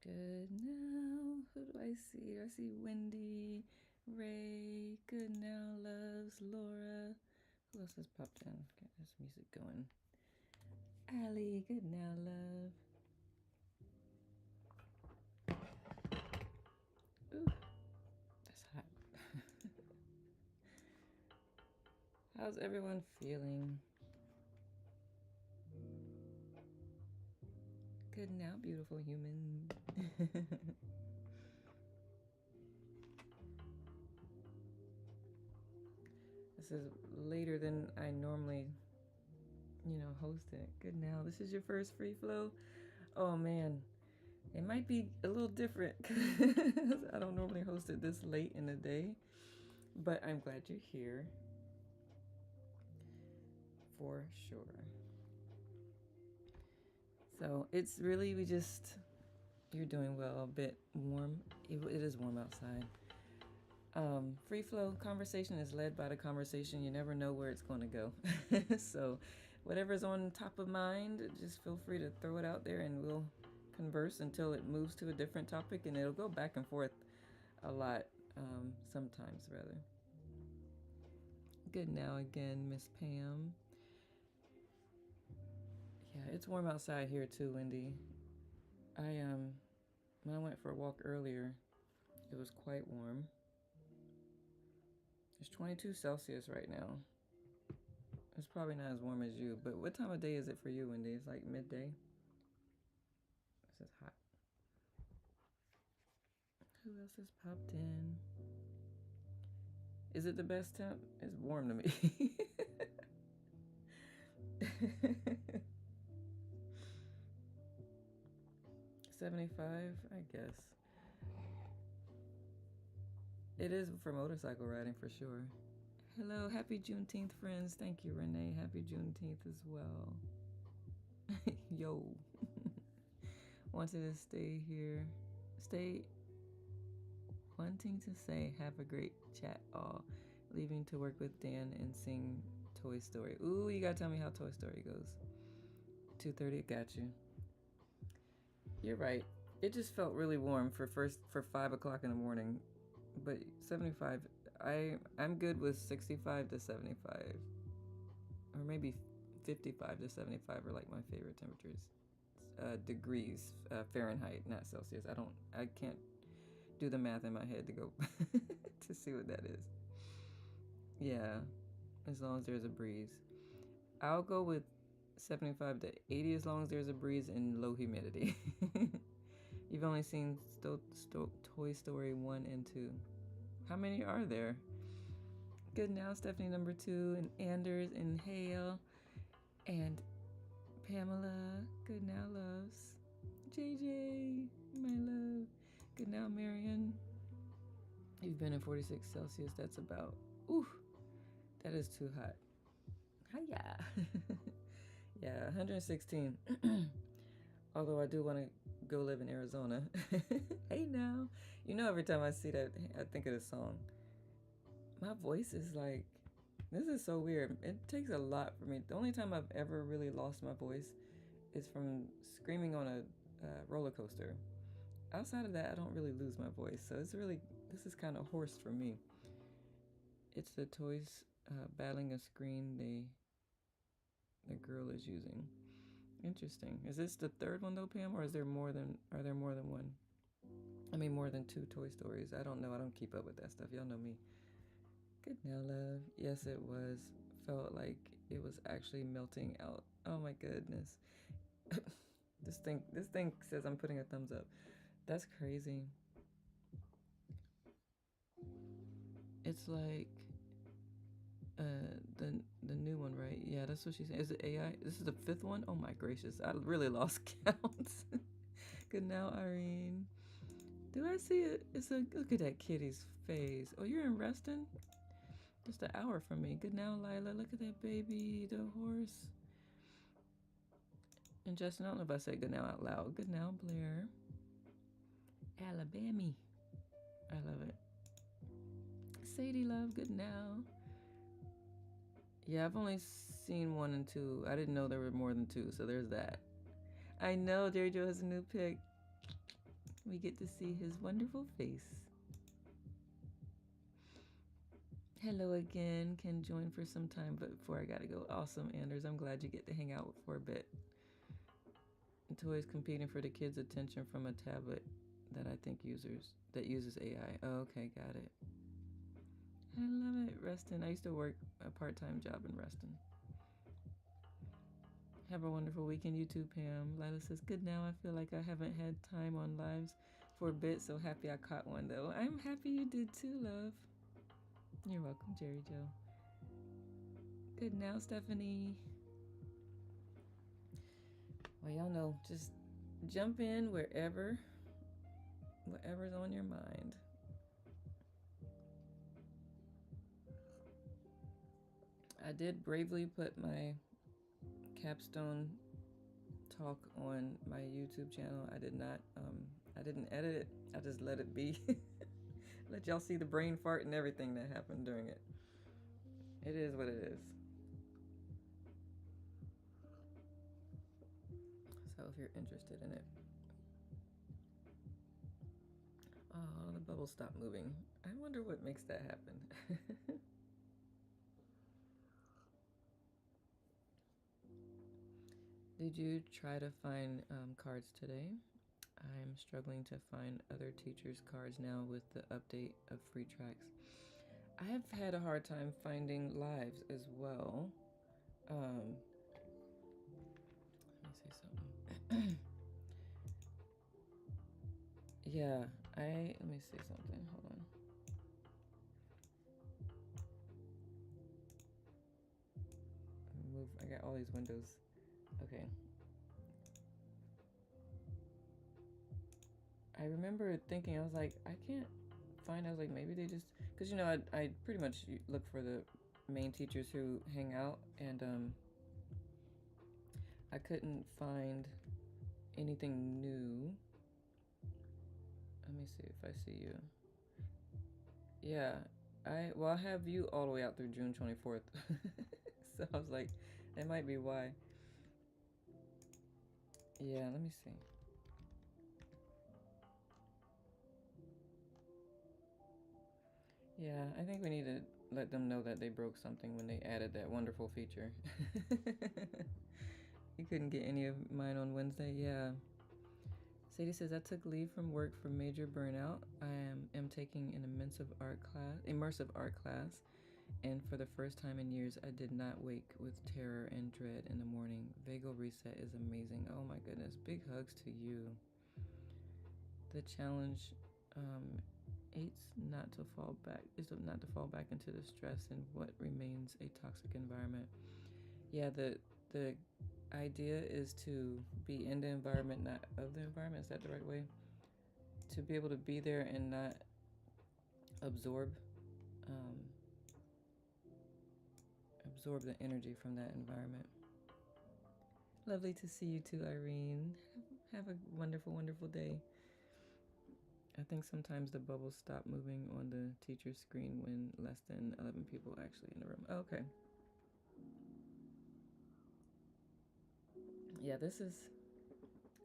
Good now. Who do I see? I see Wendy, Ray. Good now, loves, Laura. Who else has popped in? Get this music going. Allie, good now, love. Ooh, that's hot. How's everyone feeling? Good now, beautiful human. This is later than I normally, host it. Good now. This is your first free flow. Oh man, it might be a little different because I don't normally host it this late in the day, but I'm glad you're here for sure. So it's really, you're doing well, a bit warm. It is warm outside. Free flow conversation is led by the conversation. You never know where it's going to go. So whatever's on top of mind, just feel free to throw it out there and we'll converse until it moves to a different topic, and it'll go back and forth a lot, sometimes rather. Good now again, Miss Pam. Yeah, it's warm outside here too, Wendy. When I went for a walk earlier, it was quite warm. It's 22 Celsius right now. It's probably not as warm as you, but what time of day is it for you, Wendy? It's like midday. This is hot. Who else has popped in? Is it the best temp? It's warm to me. 75, I guess. It is for motorcycle riding for sure. Hello, happy Juneteenth, friends. Thank you, Renee. Happy Juneteenth as well. Yo. Wanted to stay here. Wanting to say, have a great chat all. Leaving to work with Dan and sing Toy Story. Ooh, you gotta tell me how Toy Story goes. 2:30, got you. You're right. It just felt really warm for 5 o'clock in the morning, but 75. I'm good with 65 to 75, or maybe 55 to 75 are like my favorite temperatures. Degrees, Fahrenheit, not Celsius. I can't do the math in my head to go to see what that is. Yeah, as long as there's a breeze. I'll go with 75 to 80 as long as there's a breeze and low humidity. You've only seen Toy Story 1 and 2. How many are there? Good now, Stephanie number 2, and Anders, and Hale, and Pamela. Good now, loves. JJ, my love. Good now, Marion. You've been in 46 Celsius. That's about, that is too hot. Hiya. Yeah, 116. Although I do want to go live in Arizona. Hey now. Every time I see that, I think of the song. My voice is like, this is so weird. It takes a lot for me. The only time I've ever really lost my voice is from screaming on a roller coaster. Outside of that, I don't really lose my voice. So this is kind of hoarse for me. It's the toys battling a screen the girl is using. Interesting. Is this the third one though, Pam, or are there more than one? I mean, more than 2 Toy Stories. I don't know. I don't keep up with that stuff. Y'all know me. Good now, love. Yes, it was. Felt like it was actually melting out. Oh my goodness. This thing says I'm putting a thumbs up. That's crazy. It's like the new one, right? Yeah, that's what she's saying. Is it AI? This is the 5th one? Oh my gracious. I really lost count. Good now, Irene. Do I see it? Look at that kitty's face. Oh, you're in Reston? Just an hour from me. Good now, Lila. Look at that baby, the horse. And Justin, I don't know if I said good now out loud. Good now, Blair. Alabama. I love it. Sadie, love. Good now. Yeah, I've only seen 1 and 2. I didn't know there were more than 2, so there's that. I know Jerry Joe has a new pick. we get to see his wonderful face. Hello again. Can join for some time, but before I gotta go. Awesome, Anders. I'm glad you get to hang out for a bit. Toys competing for the kids' attention from a tablet that I think uses AI. Oh, okay, got it. I love it, Reston. I used to work a part-time job in Reston. Have a wonderful weekend, you too, Pam. Lila says, good now. I feel like I haven't had time on lives for a bit, so happy I caught one, though. I'm happy you did too, love. You're welcome, Jerry Joe. Good now, Stephanie. Well, y'all know, just jump in whatever's on your mind. I did bravely put my capstone talk on my YouTube channel. I didn't edit it. I just let it be. Let y'all see the brain fart and everything that happened during it. It is what it is. So if you're interested in it. Oh, the bubble stopped moving. I wonder what makes that happen. Did you try to find cards today? I'm struggling to find other teachers' cards now with the update of free tracks. I have had a hard time finding lives as well. Let me say something. Yeah, let me say something. Hold on. I got all these windows. Okay. I remember thinking, I was like, I can't find, I was like, maybe they just, because, I pretty much look for the main teachers who hang out, and I couldn't find anything new. Let me see if I see you. Yeah, I have you all the way out through June 24th. So I was like, that might be why. Yeah, let me see. Yeah, I think we need to let them know that they broke something when they added that wonderful feature. You couldn't get any of mine on Wednesday? Yeah. Sadie says, I took leave from work for major burnout. I am taking an immersive art class, and for the first time in years, I did not wake with terror and dread in the morning. Vagal reset is amazing. Oh my goodness. Big hugs to you. The challenge is not to fall back into the stress and what remains a toxic environment. Yeah, the idea is to be in the environment, not of the environment. Is that the right way? To be able to be there and not absorb the energy from that environment. Lovely to see you too, Irene. Have a wonderful, wonderful day. I think sometimes the bubbles stop moving on the teacher's screen when less than 11 people are actually in the room. Okay. Yeah,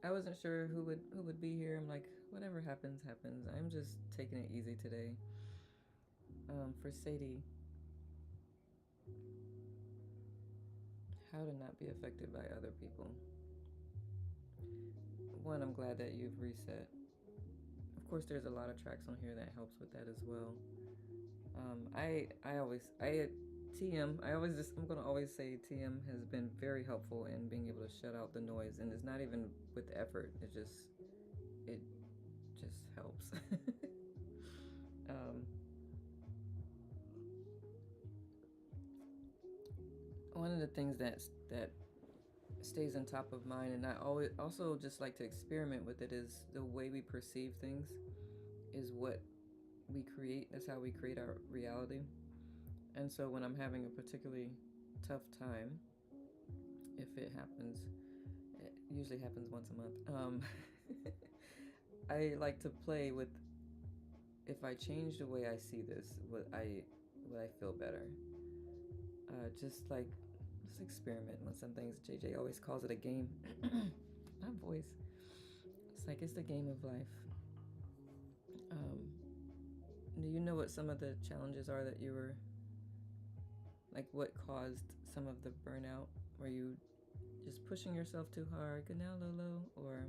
I wasn't sure who would be here. I'm like, whatever happens, happens. I'm just taking it easy today. For Sadie, how to not be affected by other people. One, I'm glad that you've reset. Of course, there's a lot of tracks on here that helps with that as well. I'm gonna always say TM has been very helpful in being able to shut out the noise, and it's not even with effort. It just helps. One of the things that stays on top of mind, and I always also just like to experiment with it, is the way we perceive things is what we create. That's how we create our reality. And so when I'm having a particularly tough time, if it happens, it usually happens once a month. I like to play with, if I change the way I see this, would I feel better? Just experiment with some things. JJ always calls it a game. My voice. It's like it's the game of life. Um, do you know what some of the challenges are that you were, like, what caused some of the burnout? Were you just pushing yourself too hard? Good now, Lolo. Or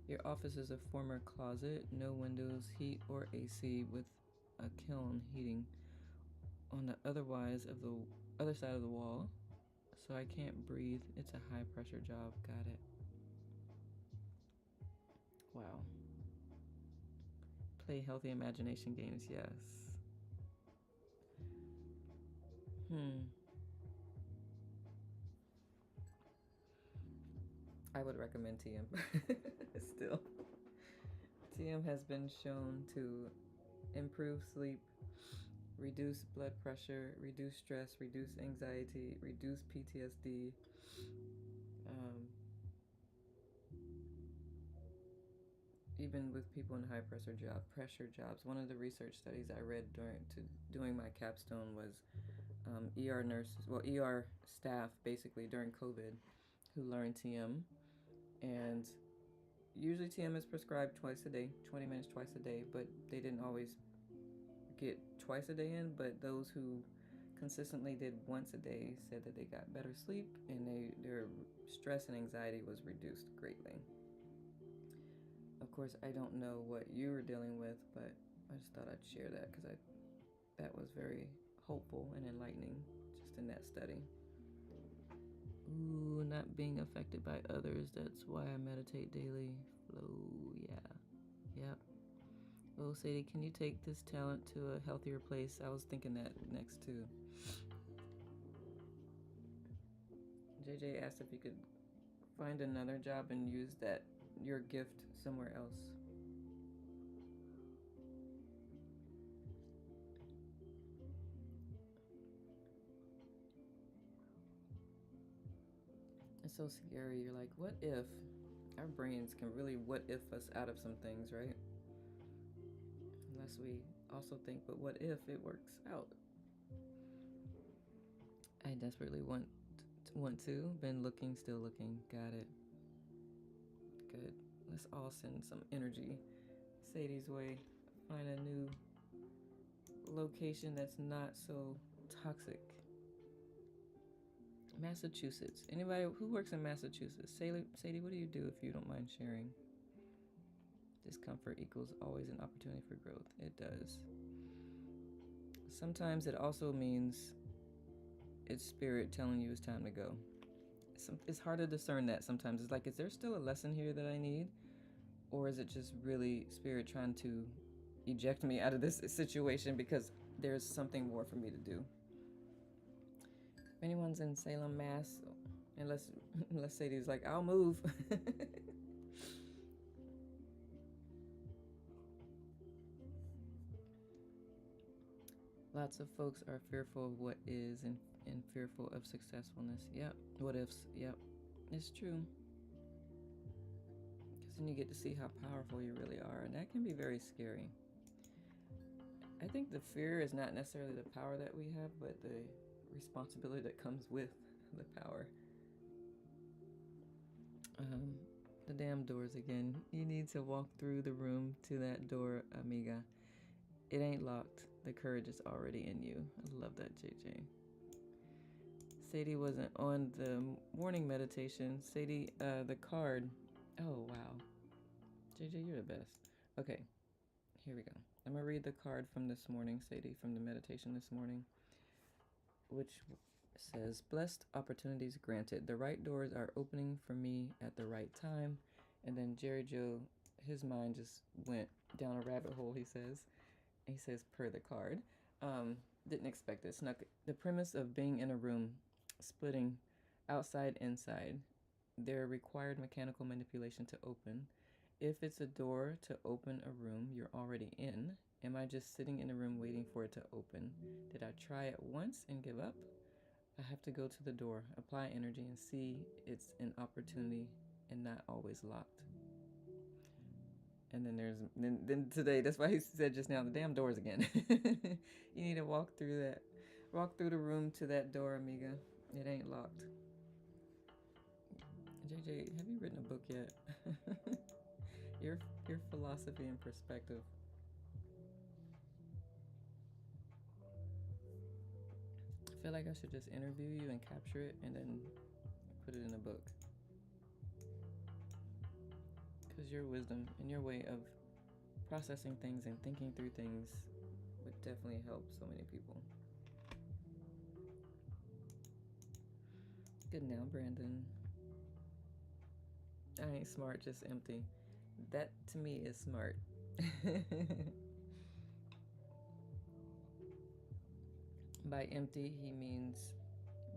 your office is a former closet, no windows, heat, or AC with a kiln heating on the otherwise of the other side of the wall, so I can't breathe. It's a high pressure job. Got it. Wow. Play healthy imagination games. Yes. I would recommend TM. Still, TM has been shown to improve sleep, reduce blood pressure, reduce stress, reduce anxiety, reduce PTSD. Um, Even with people in high pressure jobs. One of the research studies I read doing my capstone was ER nurses, ER staff basically during COVID, who learned TM, and usually TM is prescribed twice a day, 20 minutes twice a day, but they didn't always get twice a day in. But those who consistently did once a day said that they got better sleep and their stress and anxiety was reduced greatly. Of course, I don't know what you were dealing with, but I just thought I'd share that because that was very hopeful and enlightening just in that study. Ooh, not being affected by others. That's why I meditate daily. Flow, yeah. Yep. Well, Sadie, can you take this talent to a healthier place? I was thinking that next too. JJ asked if you could find another job and use your gift somewhere else. It's so scary. You're like, what if? Our brains can really what if us out of some things, right? Unless we also think, but what if it works out? I desperately want to. Been looking, still looking. Got it. Good. Let's all send some energy Sadie's way. Find a new location that's not so toxic. Massachusetts. Anybody who works in Massachusetts? Sadie, what do you do if you don't mind sharing? Discomfort equals always an opportunity for growth. It does. Sometimes it also means it's spirit telling you it's time to go. It's hard to discern that sometimes. It's like, is there still a lesson here that I need? Or is it just really spirit trying to eject me out of this situation because there's something more for me to do? If anyone's in Salem, Mass, unless Sadie's like, I'll move. Lots of folks are fearful of what is and fearful of successfulness. Yep. What ifs. Yep. It's true. Because then you get to see how powerful you really are, and that can be very scary. I think the fear is not necessarily the power that we have, but the responsibility that comes with the power. The damn doors again. You need to walk through the room to that door, amiga. It ain't locked. The courage is already in you. I love that, JJ. Sadie wasn't on the morning meditation. Sadie, the card. Oh, wow. JJ, you're the best. Okay, here we go. I'm going to read the card from this morning, Sadie, from the meditation this morning, which says, blessed opportunities granted. The right doors are opening for me at the right time. And then Jerry Joe, his mind just went down a rabbit hole, he says. He says, per the card. Didn't expect this. Snuck the premise of being in a room, splitting outside, inside. There required mechanical manipulation to open. If it's a door to open a room you're already in, am I just sitting in a room waiting for it to open? Did I try it once and give up? I have to go to the door, apply energy, and see it's an opportunity and not always locked. And then today, that's why he said just now, the damn doors again. You need to walk through the room to that door, amiga. It ain't locked. JJ, have you written a book yet? Your philosophy and perspective feel like I should just interview you and capture it and then put it in a book. Because your wisdom and your way of processing things and thinking through things would definitely help so many people. Good now, Brandon. I ain't smart, just empty. That to me is smart. By empty, he means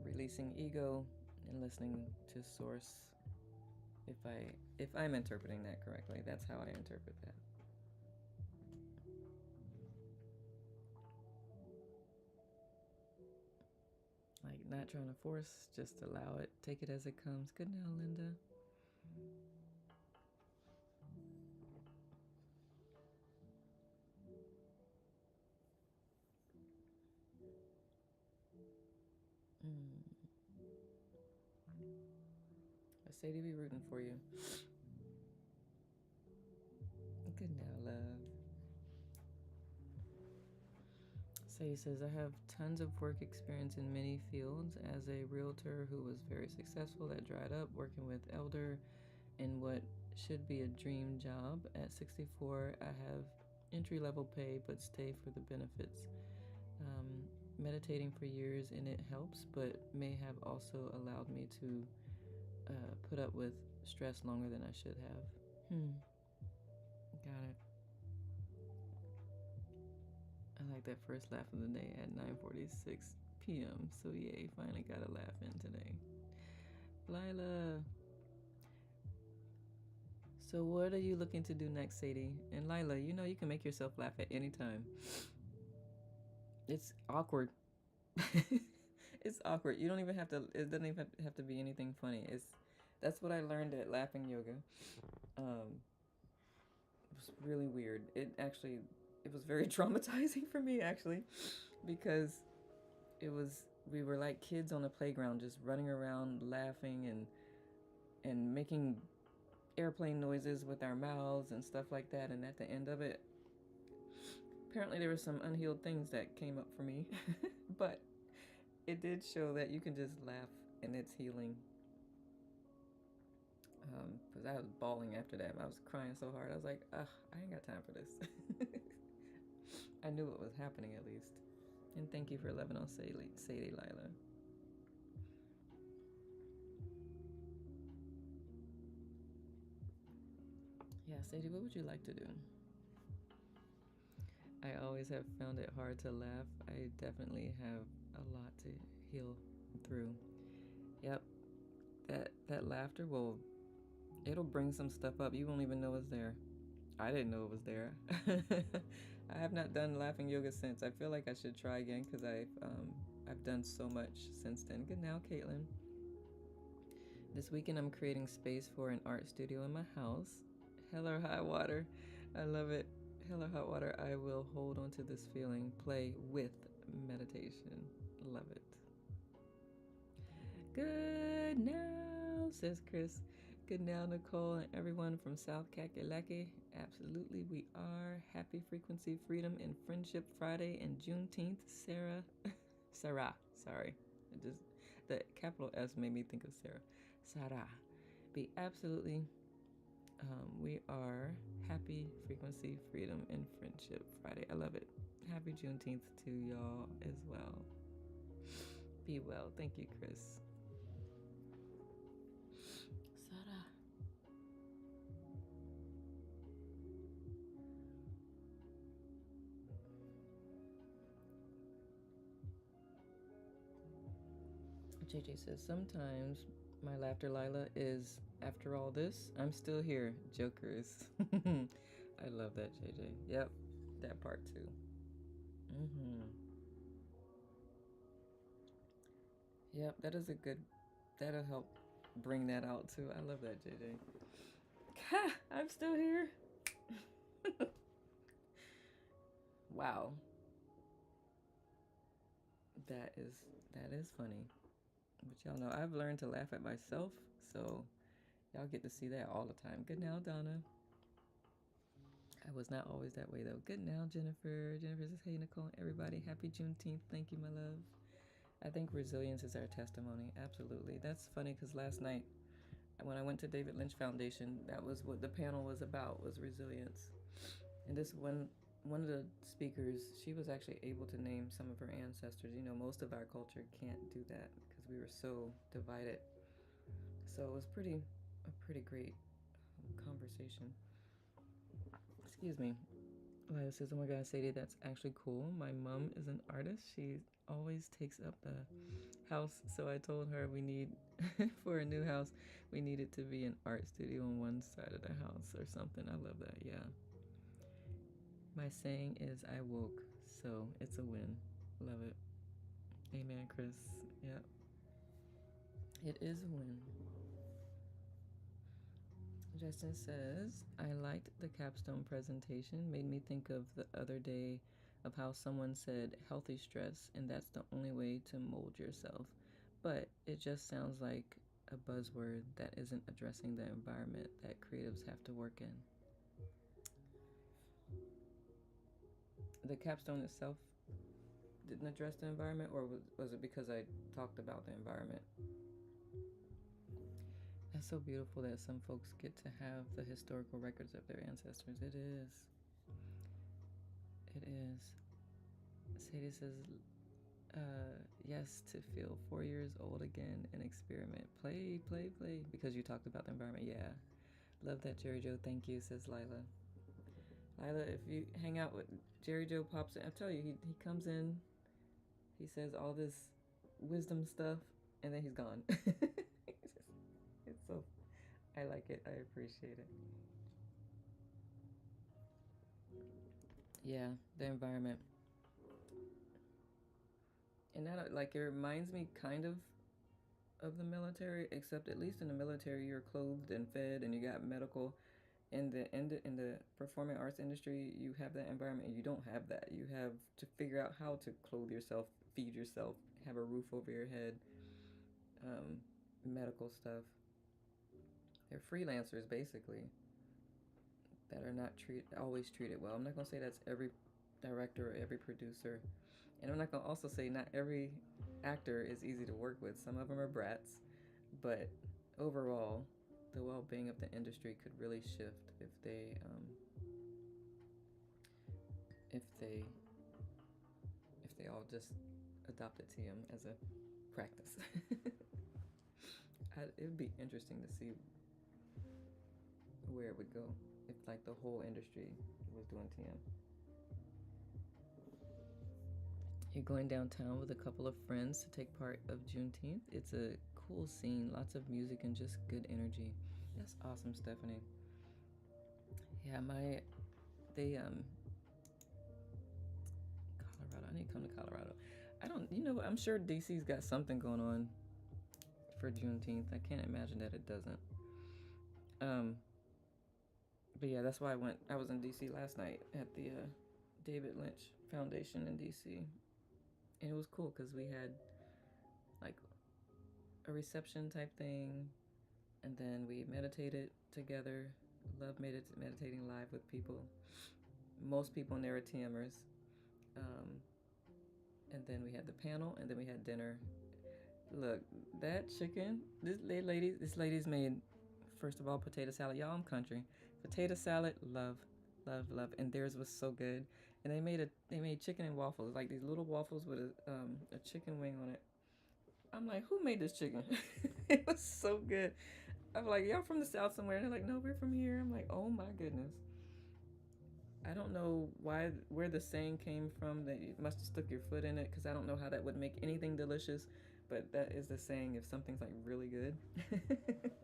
releasing ego and listening to source. If I'm interpreting that correctly, that's how I interpret that. Like not trying to force, just allow it, take it as it comes. Good now, Linda. Sadie be rooting for you. Good now, love. Sadie says, I have tons of work experience in many fields as a realtor who was very successful that dried up, working with elder in what should be a dream job. At 64, I have entry-level pay but stay for the benefits. Meditating for years and it helps, but may have also allowed me to put up with stress longer than I should have. Got it. I like that first laugh of the day at 9:46 p.m. So yay, finally got a laugh in today. Lila. So what are you looking to do next, Sadie? And Lila, you know you can make yourself laugh at any time. It's awkward. It's awkward. You don't even have to. It doesn't even have to be anything funny. That's what I learned at Laughing Yoga. It was really weird. It was very traumatizing for me actually, because we were like kids on a playground just running around laughing and making airplane noises with our mouths and stuff like that. And at the end of it, apparently there were some unhealed things that came up for me, but it did show that you can just laugh and it's healing. Because I was bawling after that. I was crying so hard. I was like, ugh, I ain't got time for this. I knew what was happening at least. And thank you for loving on Sadie Lila. Yeah, Sadie, what would you like to do? I always have found it hard to laugh. I definitely have a lot to heal through. Yep, that laughter it'll bring some stuff up. You won't even know it's there. I didn't know it was there. I have not done laughing yoga since. I feel like I should try again because I've done so much since then. Good now, Caitlin. This weekend I'm creating space for an art studio in my house. Hell or high water. I love it. Hell or hot water. I will hold on to this feeling. Play with meditation. Love it. Good now, says Chris. Good now, Nicole, and everyone from South Kakalaki. Absolutely, we are. Happy Frequency Freedom and Friendship Friday and Juneteenth, Sarah. Sarah, sorry. The capital S made me think of Sarah. Sarah. Be absolutely. We are Happy Frequency Freedom and Friendship Friday. I love it. Happy Juneteenth to y'all as well. Be well. Thank you, Chris. JJ says, sometimes my laughter, Lila, is after all this, I'm still here. Jokers. I love that, JJ. Yep, that part too. Yep, that'll help bring that out too. I love that, JJ. Ha! I'm still here. Wow. That is funny. But y'all know I've learned to laugh at myself, so y'all get to see that all the time. Good now, Donna. I was not always that way though. Good now, Jennifer. Jennifer says, hey Nicole, everybody, happy Juneteenth. Thank you, my love. I think resilience is our testimony. Absolutely. That's funny because last night when I went to David Lynch Foundation, that was what the panel was about, was resilience. And this one of the speakers, she was actually able to name some of her ancestors. You know, most of our culture can't do that because we were so divided. So it was a pretty great conversation. Excuse me. Lila says, "Oh my God, Sadie, that's actually cool. My mom is an artist. She always takes up the house. So I told her we need, for a new house, we need it to be an art studio on one side of the house or something. I love that. Yeah. My saying is, I woke. So it's a win. Love it. Amen, Chris. Yeah. It is a win. Justin says, I liked the capstone presentation. Made me think of the other day of how someone said healthy stress, and that's the only way to mold yourself. But it just sounds like a buzzword that isn't addressing the environment that creatives have to work in. The capstone itself didn't address the environment, or was it because I talked about the environment? That's so beautiful that some folks get to have the historical records of their ancestors. It is. It is. Sadie says, yes, to feel 4 years old again and experiment. Play, play, play. Because you talked about the environment. Yeah. Love that, Jerry Joe. Thank you, says Lila. Lila, if you hang out with Jerry Joe, pops in. I tell you, he comes in, he says all this wisdom stuff, and then he's gone. It's so, I like it. I appreciate it. Yeah, the environment. And that, like, it reminds me kind of the military, except at least in the military, you're clothed and fed, and you got medical. In the performing arts industry, you have that environment, and you don't have that. You have to figure out how to clothe yourself, feed yourself, have a roof over your head, um, medical stuff. They're freelancers basically that are not always treated well. I'm not gonna say that's every director or every producer, and I'm not gonna also say not every actor is easy to work with. Some of them are brats, but overall, the well-being of the industry could really shift if they if they all just adopted TM as a practice. It would be interesting to see where it would go if like the whole industry was doing TM. You're going downtown with a couple of friends to take part of Juneteenth. It's a cool scene, lots of music and just good energy. That's awesome, Stephanie. Yeah, they Colorado. I need to come to Colorado. I don't, I'm sure DC's got something going on for Juneteenth. I can't imagine that it doesn't. Um, but yeah, that's why I went. I was in DC last night at the David Lynch Foundation in DC, and it was cool because we had like a reception type thing, and then we meditated together. Love meditating live with people. Most people in there are TMers. Um, and then we had the panel, and then we had dinner. Look, that chicken, this lady's made, first of all, potato salad. Y'all, I'm country. Potato salad, love, love, love, and theirs was so good. And they made chicken and waffles, like these little waffles with a chicken wing on it. I'm like, who made this chicken? It was so good. I'm like, y'all from the South somewhere? And they're like, no, we're from here. I'm like, oh my goodness. I don't know where the saying came from that you must have stuck your foot in it, because I don't know how that would make anything delicious, but that is the saying if something's like really good.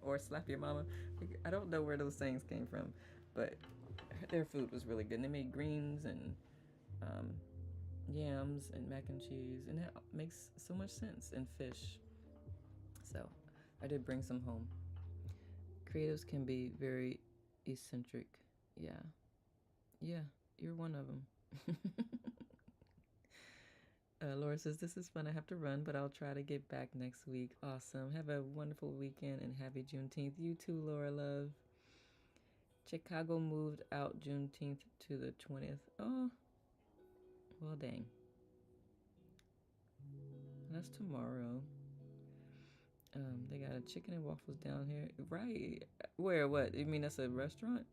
Or slap your mama. I don't know where those sayings came from, but their food was really good. And they made greens and um, yams and mac and cheese, and that makes so much sense, and fish. So I did bring some home. Creatives can be very eccentric. Yeah. Yeah, you're one of them. Laura says, this is fun. I have to run, but I'll try to get back next week. Awesome. Have a wonderful weekend and happy Juneteenth. You too, Laura Love. Chicago moved out Juneteenth to the 20th. Oh, well, dang. That's tomorrow. They got a chicken and waffles down here. Right. Where? What? You mean that's a restaurant?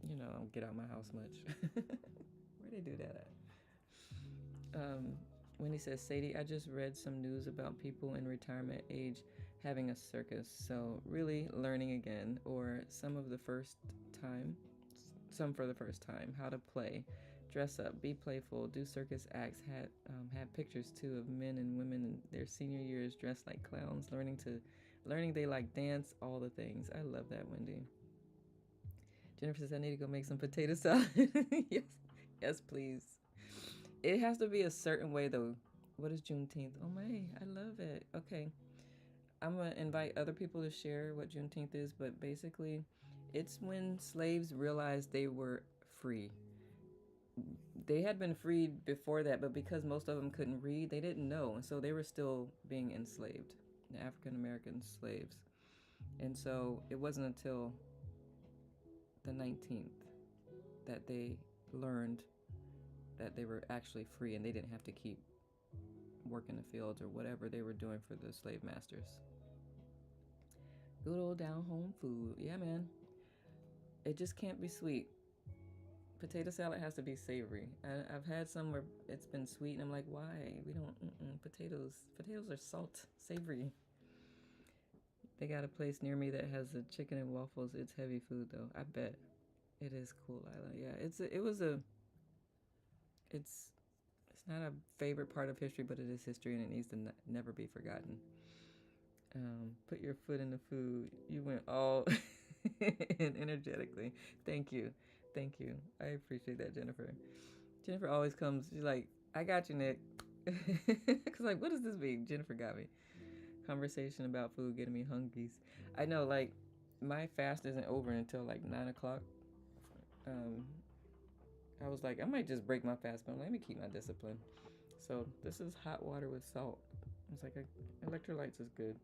You know, I don't get out my house much. Where they do that at? When he says, Sadie, I just read some news about people in retirement age having a circus. So really learning again, or some for the first time, how to play, dress up, be playful, do circus acts. Had pictures too of men and women in their senior years dressed like clowns, learning they like dance, all the things. I love that, Wendy. Jennifer says I need to go make some potato salad. yes, please. It has to be a certain way though. What is Juneteenth? Oh my, I love it. Okay, I'm gonna invite other people to share what Juneteenth is, but basically, it's when slaves realized they were free. They had been freed before that, but because most of them couldn't read, they didn't know, and so they were still being enslaved, the African American slaves. And so it wasn't until the 19th that they learned that they were actually free and they didn't have to keep working the fields or whatever they were doing for the slave masters. Good old down home food. Yeah, man. It just can't be sweet. Potato salad has to be savory. I've had some where it's been sweet, and I'm like, why? We don't. Potatoes. Potatoes are salt, savory. They got a place near me that has a chicken and waffles. It's heavy food though. I bet it is cool, Lila. Yeah, it's not a favorite part of history, but it is history, and it needs to never be forgotten. Put your foot in the food. You went all energetically. Thank you. Thank you. I appreciate that, Jennifer. Jennifer always comes, she's like, I got you, Nick. Because, like, what does this mean? Jennifer got me. Conversation about food getting me hungry. I know, like, my fast isn't over until, like, 9 o'clock. I was like, I might just break my fast, but let me keep my discipline. So, this is hot water with salt. It's like electrolytes is good.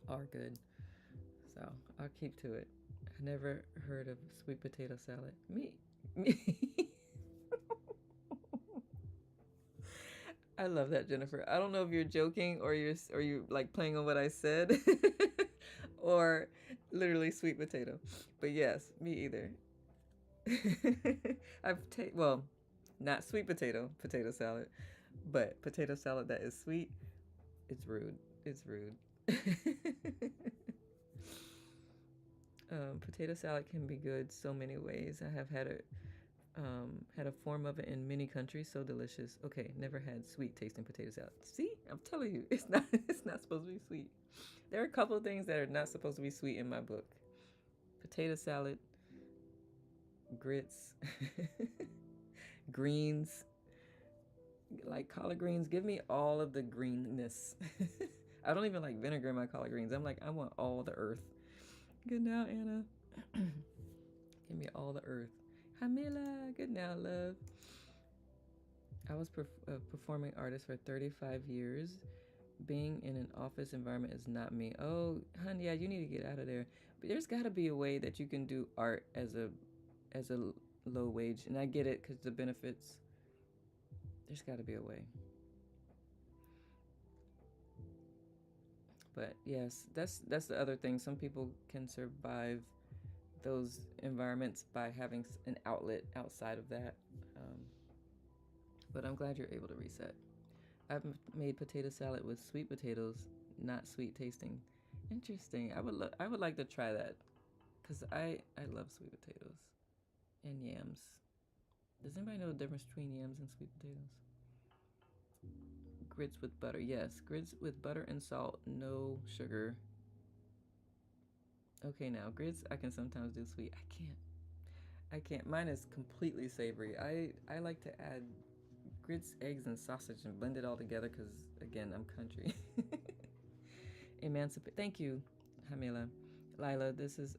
Are good. So, I'll keep to it. I never heard of sweet potato salad. Me. I love that, Jennifer. I don't know if you're joking or you like playing on what I said, or literally sweet potato. But yes, me either. Well, not sweet potato salad, but potato salad that is sweet. It's rude. It's rude. Potato salad can be good so many ways. I have had a form of it in many countries. So delicious. Okay, never had sweet tasting potato salad. See, I'm telling you, it's not supposed to be sweet. There are a couple of things that are not supposed to be sweet in my book. Potato salad, grits, greens, like collard greens. Give me all of the greenness. I don't even like vinegar in my collard greens. I'm like, I want all the earth. Good now, Anna. Give me all the earth. Hamila, good now, love. I was a performing artist for 35 years. Being in an office environment is not me. Oh, honey, yeah, you need to get out of there. But there's got to be a way that you can do art as a low wage, and I get it because the benefits. There's got to be a way. But yes, that's the other thing. Some people can survive those environments by having an outlet outside of that. But I'm glad you're able to reset. I've made potato salad with sweet potatoes, not sweet tasting. Interesting. I would like to try that, cause I love sweet potatoes and yams. Does anybody know the difference between yams and sweet potatoes? Grits with butter. Yes, grits with butter and salt, no sugar. Okay, now grits I can sometimes do sweet. I can't. Mine is completely savory. I like to add grits, eggs, and sausage and blend it all together because, again, I'm country. Thank you, Hamila. Lila, this is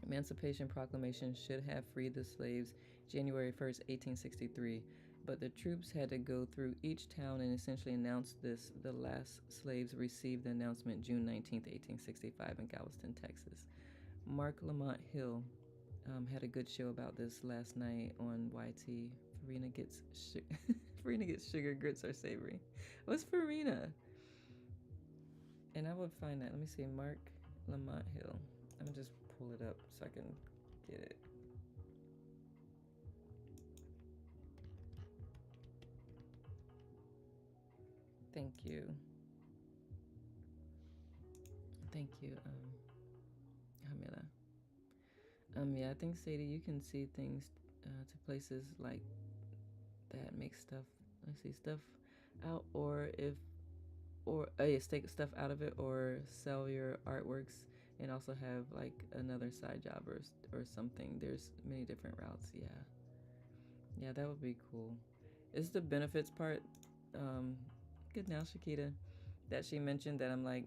Emancipation Proclamation should have freed the slaves January 1st, 1863, but the troops had to go through each town and essentially announce this. The last slaves received the announcement June 19th, 1865 in Galveston, Texas. Mark Lamont Hill had a good show about this last night on YT. Farina gets sugar, grits are savory. What's Farina? And I would find that. Let me see. Mark Lamont Hill. I'm gonna just pull it up so I can get it. Thank you. Thank you, Hamila. Yeah, I think Sadie, you can see things to places like that make stuff. Let's see, stuff out, or if, or yeah, take stuff out of it, or sell your artworks, and also have like another side job or something. There's many different routes. Yeah, yeah, that would be cool. It's the benefits part. Um, good now, Shakita, that she mentioned that I'm like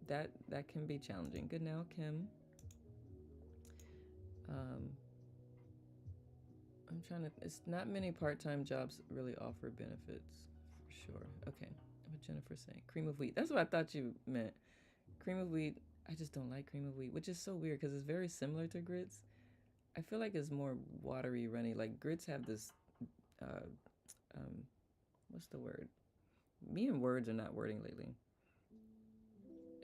that can be challenging. Good now, Kim. Um, I'm trying to. It's not many part-time jobs really offer benefits, for sure. Okay, what Jennifer saying? Cream of wheat. That's what I thought you meant. Cream of wheat. I just don't like cream of wheat, which is so weird because it's very similar to grits. I feel like it's more watery, runny. Like grits have this. Uh, um, what's the word? Me and words are not wording lately.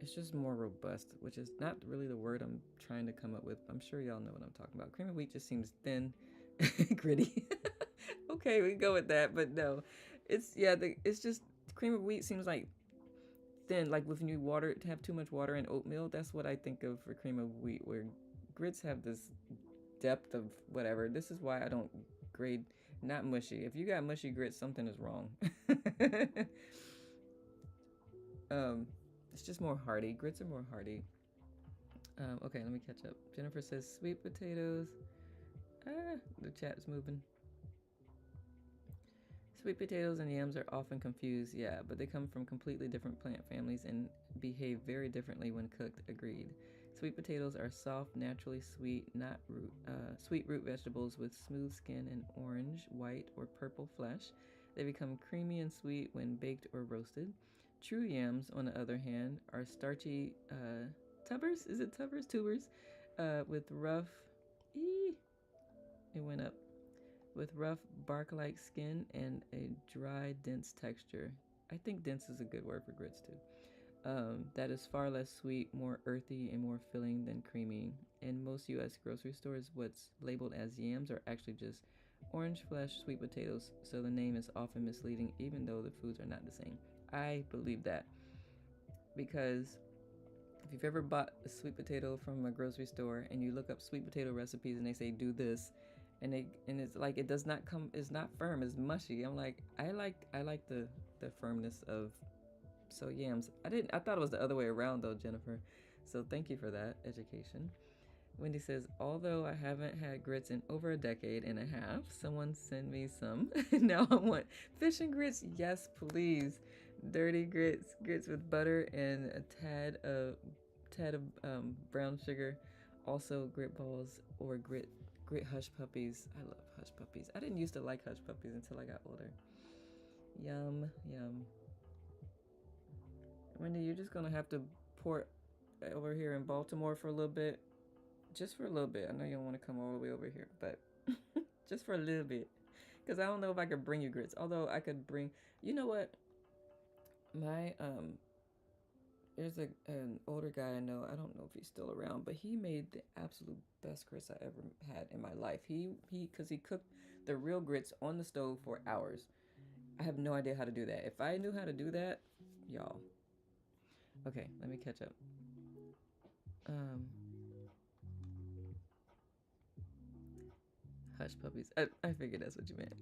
It's just more robust, which is not really the word I'm trying to come up with. I'm sure y'all know what I'm talking about. Cream of wheat just seems thin, gritty. Okay, we go with that, but no, it's just cream of wheat seems like thin, like when you water have too much water in oatmeal. That's what I think of for cream of wheat. Where grits have this depth of whatever. This is why I don't grade not mushy. If you got mushy grits, something is wrong. um, it's just more hearty. Grits are more hearty. Okay, let me catch up. Jennifer says sweet potatoes. Ah, the chat's moving. Sweet potatoes and yams are often confused, yeah, but they come from completely different plant families and behave very differently when cooked. Agreed. Sweet potatoes are soft, naturally sweet, not sweet root vegetables with smooth skin and orange, white, or purple flesh. They become creamy and sweet when baked or roasted. True yams, on the other hand, are starchy tubers. Is it tubers? Tubers, with rough. It went up with rough bark-like skin and a dry, dense texture. I think dense is a good word for grits too. That is far less sweet, more earthy, and more filling than creamy. In most U.S. grocery stores, what's labeled as yams are actually just orange flesh sweet potatoes, so the name is often misleading even though the foods are not the same. I believe that because if you've ever bought a sweet potato from a grocery store and you look up sweet potato recipes and they say do this, and it's like it does not come, it's not firm, it's mushy. I'm like I like the firmness of, so yams. I thought it was the other way around though, Jennifer. So thank you for that education. Wendy says, although I haven't had grits in over a decade and a half, someone send me some. Now I want fish and grits. Yes, please. Dirty grits, grits with butter and a tad of brown sugar. Also grit balls or grit hush puppies. I love hush puppies. I didn't used to like hush puppies until I got older. Yum, yum. Wendy, you're just gonna have to port over here in Baltimore for a little bit. Just for a little bit. I know you don't want to come all the way over here, but just for a little bit. Because I don't know if I could bring you grits. Although I could bring, you know what? My, there's an older guy I know. I don't know if he's still around, but he made the absolute best grits I ever had in my life. Because he cooked the real grits on the stove for hours. I have no idea how to do that. If I knew how to do that, y'all. Okay, let me catch up. Um, Hush puppies. I figured that's what you meant.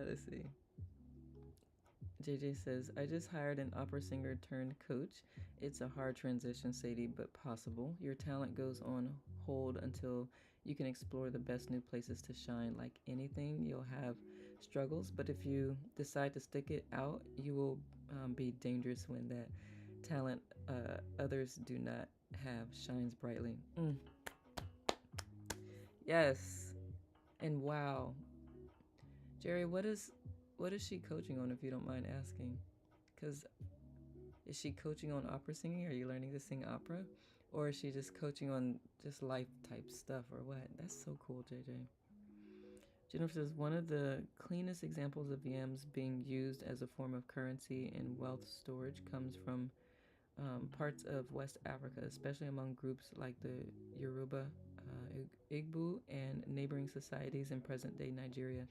Let's see. JJ says, I just hired an opera singer turned coach. It's a hard transition, Sadie, but possible. Your talent goes on hold until you can explore the best new places to shine. Like anything, you'll have struggles, but if you decide to stick it out, you will be dangerous when that talent others do not have shines brightly. Yes. And wow. Jerry, what is she coaching on, if you don't mind asking? Because is she coaching on opera singing? Are you learning to sing opera? Or is she just coaching on just life type stuff or what? That's so cool, JJ. Jennifer says one of the cleanest examples of yams being used as a form of currency and wealth storage comes from parts of West Africa, especially among groups like the Yoruba, Igbo, and neighboring societies in present day Nigeria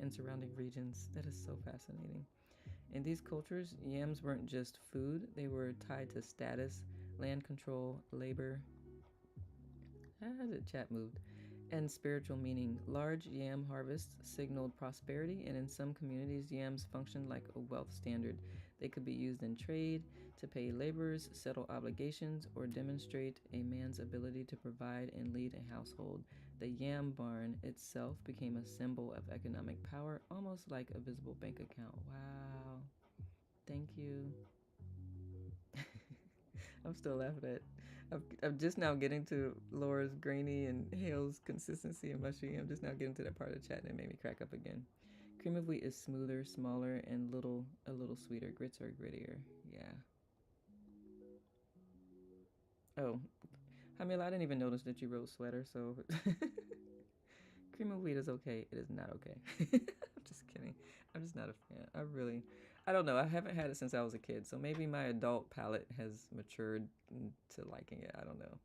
and surrounding regions. That is so fascinating. In these cultures, yams weren't just food, they were tied to status, land control, labor. The chat moved. And spiritual meaning. Large yam harvests signaled prosperity, and in some communities, yams functioned like a wealth standard. They could be used in trade, to pay laborers, settle obligations, or demonstrate a man's ability to provide and lead a household. The yam barn itself became a symbol of economic power, almost like a visible bank account. Wow. Thank you. I'm still laughing at. I'm just now getting to Laura's grainy and Hale's consistency and mushy. I'm just now getting to that part of the chat and it made me crack up again. Cream of wheat is smoother, smaller, and a little sweeter. Grits are grittier. Yeah. Oh, Hamil, I didn't even notice that you wrote sweater, so cream of wheat is okay. It is not okay. I'm just kidding. I'm just not a fan. I don't know. I haven't had it since I was a kid, so maybe my adult palate has matured to liking it. I don't know.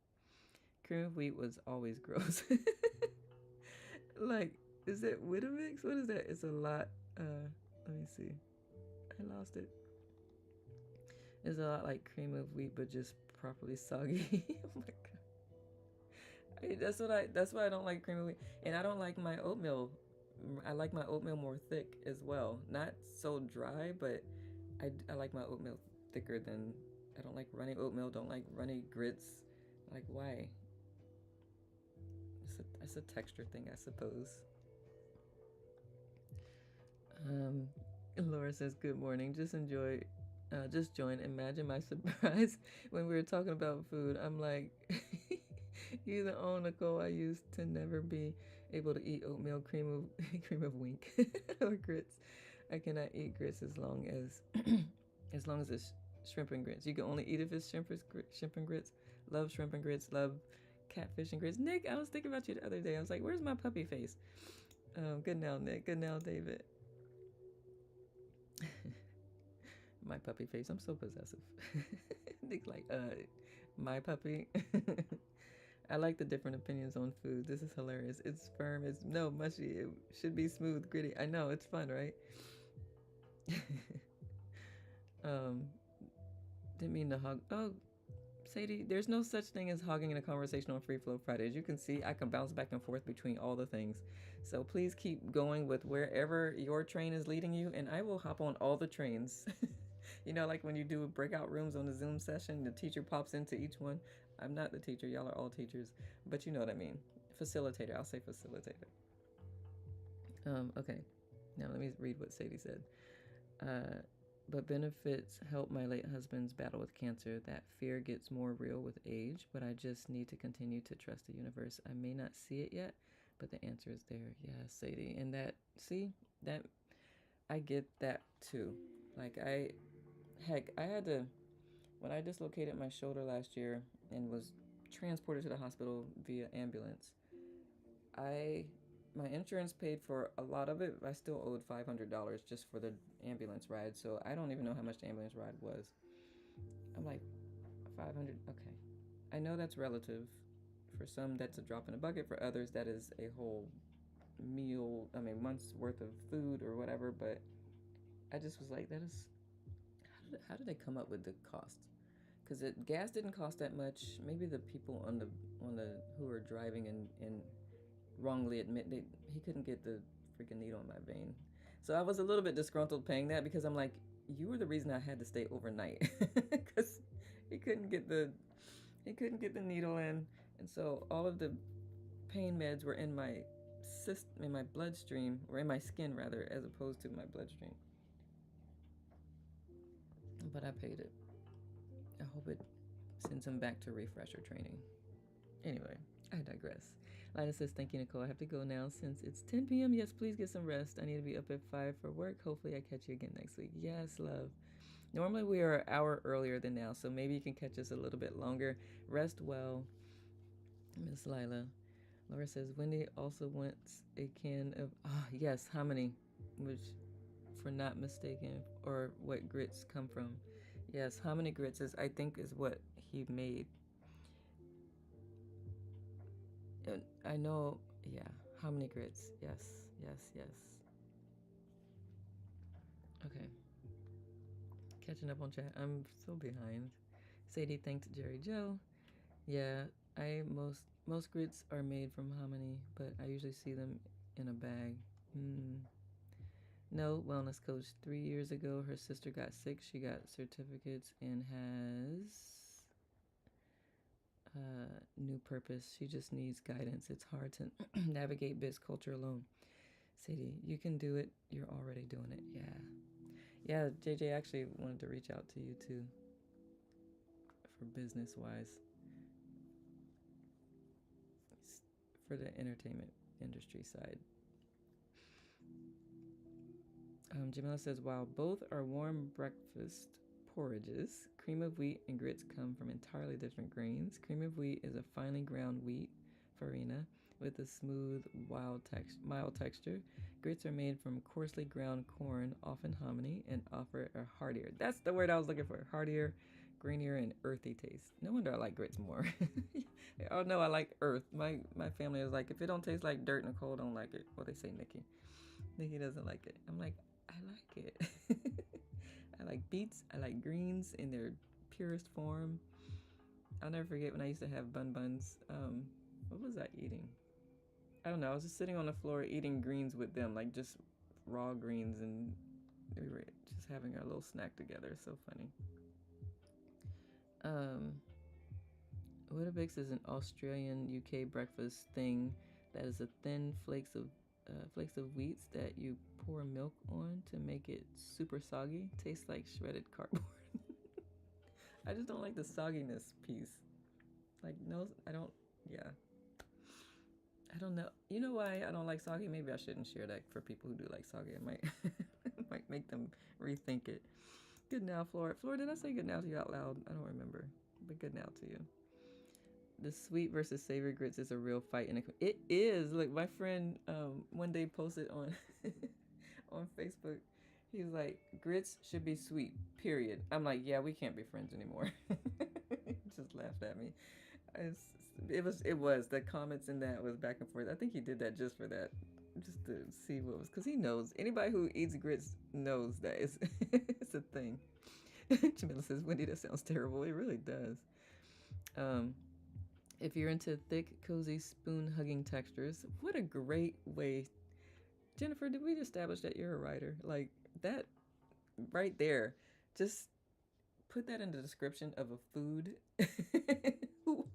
Cream of wheat was always gross. Like, is it Weetabix? What is that? It's a lot. Let me see. I lost it. It's a lot like cream of wheat, but just properly soggy. Oh my god. That's why I don't like cream of wheat. And I don't like my oatmeal. I like my oatmeal more thick as well. Not so dry, but I like my oatmeal thicker than. I don't like runny oatmeal. Don't like runny grits. Like, why? It's a texture thing, I suppose. Laura says, "Good morning. Just join. Imagine my surprise when we were talking about food. I'm like, you the only Nicole I used to never be able to eat oatmeal cream of wink or grits. I cannot eat grits as long as as long as it's shrimp and grits. You can only eat if it's shrimp and grits. Love shrimp and grits. Love catfish and grits. Nick, I was thinking about you the other day. I was like, where's my puppy face? Good now, Nick. Good now, David." My puppy face. I'm so possessive. Nick, like, my puppy. I like the different opinions on food. This is hilarious. It's firm. It's no mushy. It should be smooth, gritty. I know it's fun, right? um, didn't mean to hug. Oh, Sadie, there's no such thing as hogging in a conversation on Free Flow Friday. As you can see, I can bounce back and forth between all the things. So please keep going with wherever your train is leading you, and I will hop on all the trains. You know, like when you do breakout rooms on the Zoom session, the teacher pops into each one. I'm not the teacher. Y'all are all teachers. But you know what I mean. Facilitator. I'll say facilitator. Okay. Now let me read what Sadie said. But benefits help my late husband's battle with cancer. That fear gets more real with age, but I just need to continue to trust the universe. I may not see it yet, but the answer is there. Yeah, Sadie. And that I get that too. Like I had to, when I dislocated my shoulder last year and was transported to the hospital via ambulance, my insurance paid for a lot of it. I still owed $500 just for the ambulance ride, so I don't even know how much the ambulance ride was. I'm like, 500. Okay, I know that's relative. For some, that's a drop in the bucket. For others, that is a whole meal. I mean, month's worth of food or whatever. But I just was like, that is. How did they come up with the cost? Because gas didn't cost that much. Maybe the people on the who were driving and wrongly admit he couldn't get the freaking needle in my vein. So I was a little bit disgruntled paying that because I'm like, you were the reason I had to stay overnight because he couldn't get the needle in, and so all of the pain meds were in my bloodstream, or in my skin rather, as opposed to my bloodstream. But I paid it. I hope it sends him back to refresher training. Anyway, I digress. Lina says, "Thank you, Nicole. I have to go now since it's 10 p.m. Yes, please get some rest. I need to be up at 5 for work. Hopefully I catch you again next week." Yes, love. Normally we are an hour earlier than now, so maybe you can catch us a little bit longer. Rest well, Miss Lila. Laura says Wendy also wants a can of yes, hominy, which for not mistaken or what grits come from. Yes, hominy grits is I think is what he made. And I know, yeah, hominy grits. Yes, yes, yes. Okay, catching up on chat. I'm so behind. Sadie thanked Jerry Joe. Yeah, I most grits are made from hominy, but I usually see them in a bag. Hmm. No, wellness coach. 3 years ago, her sister got sick. She got certificates and has new purpose. She just needs guidance. It's hard to navigate biz culture alone. Sadie, you can do it. You're already doing it. Yeah. Yeah, JJ actually wanted to reach out to you too for business wise, for the entertainment industry side. Jamila says, while both are warm breakfast porridges, cream of wheat and grits come from entirely different grains. Cream of wheat is a finely ground wheat farina with a smooth, mild texture. Grits are made from coarsely ground corn, often hominy, and offer a heartier. That's the word I was looking for. Heartier, greenier, and earthy taste. No wonder I like grits more. Oh no, I like earth. My family is like, if it don't taste like dirt, Nicole don't like it. Well, they say Nikki. Nikki doesn't like it. I'm like, I like it. I like beets. I like greens in their purest form. I'll never forget when I used to have buns. What was I eating? I don't know. I was just sitting on the floor eating greens with them, like just raw greens, and we were just having our little snack together. So funny. Um, Weetabix is an Australian UK breakfast thing that is a thin flakes of wheats that you pour milk on to make it super soggy. Tastes like shredded cardboard. I just don't like the sogginess piece. Like no, I don't. Yeah, I don't know. You know why I don't like soggy? Maybe I shouldn't share that for people who do like soggy. I might might make them rethink it. Good now, Flora. Flora, did I say good now to you out loud? I don't remember, but good now to you. The sweet versus savory grits is a real fight, and it is. Like my friend one day posted on on Facebook. He was like, "Grits should be sweet. Period." I'm like, "Yeah, we can't be friends anymore." He just laughed at me. It was the comments in that was back and forth. I think he did that just for that, just to see what was, because he knows anybody who eats grits knows that it's it's a thing. Jamila says, "Wendy, that sounds terrible." It really does. Um, if you're into thick, cozy, spoon hugging textures, what a great way. Jennifer, did we establish that you're a writer? Like that right there. Just put that in the description of a food. who,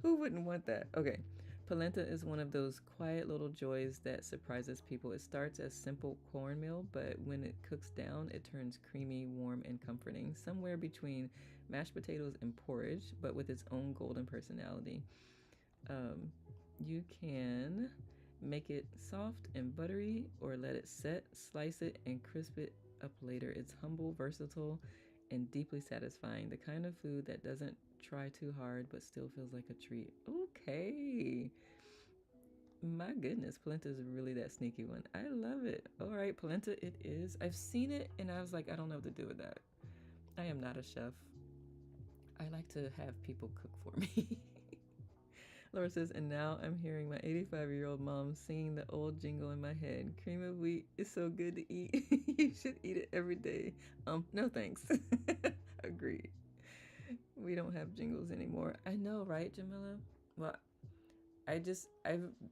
who wouldn't want that? Okay. Polenta is one of those quiet little joys that surprises people. It starts as simple cornmeal, but when it cooks down, it turns creamy, warm, and comforting. Somewhere between mashed potatoes and porridge, but with its own golden personality. Um, you can make it soft and buttery or let it set, slice it, and crisp it up later. It's humble, versatile, and deeply satisfying. The kind of food that doesn't try too hard but still feels like a treat. Okay. My goodness, polenta is really that sneaky one. I love it. All right, polenta it is. I've seen it and I was like, I don't know what to do with that. I am not a chef. I like to have people cook for me. Laura says, and now I'm hearing my 85-year-old mom singing the old jingle in my head. Cream of wheat is so good to eat. You should eat it every day. No thanks. Agreed. We don't have jingles anymore. I know, right, Jamila? Well, I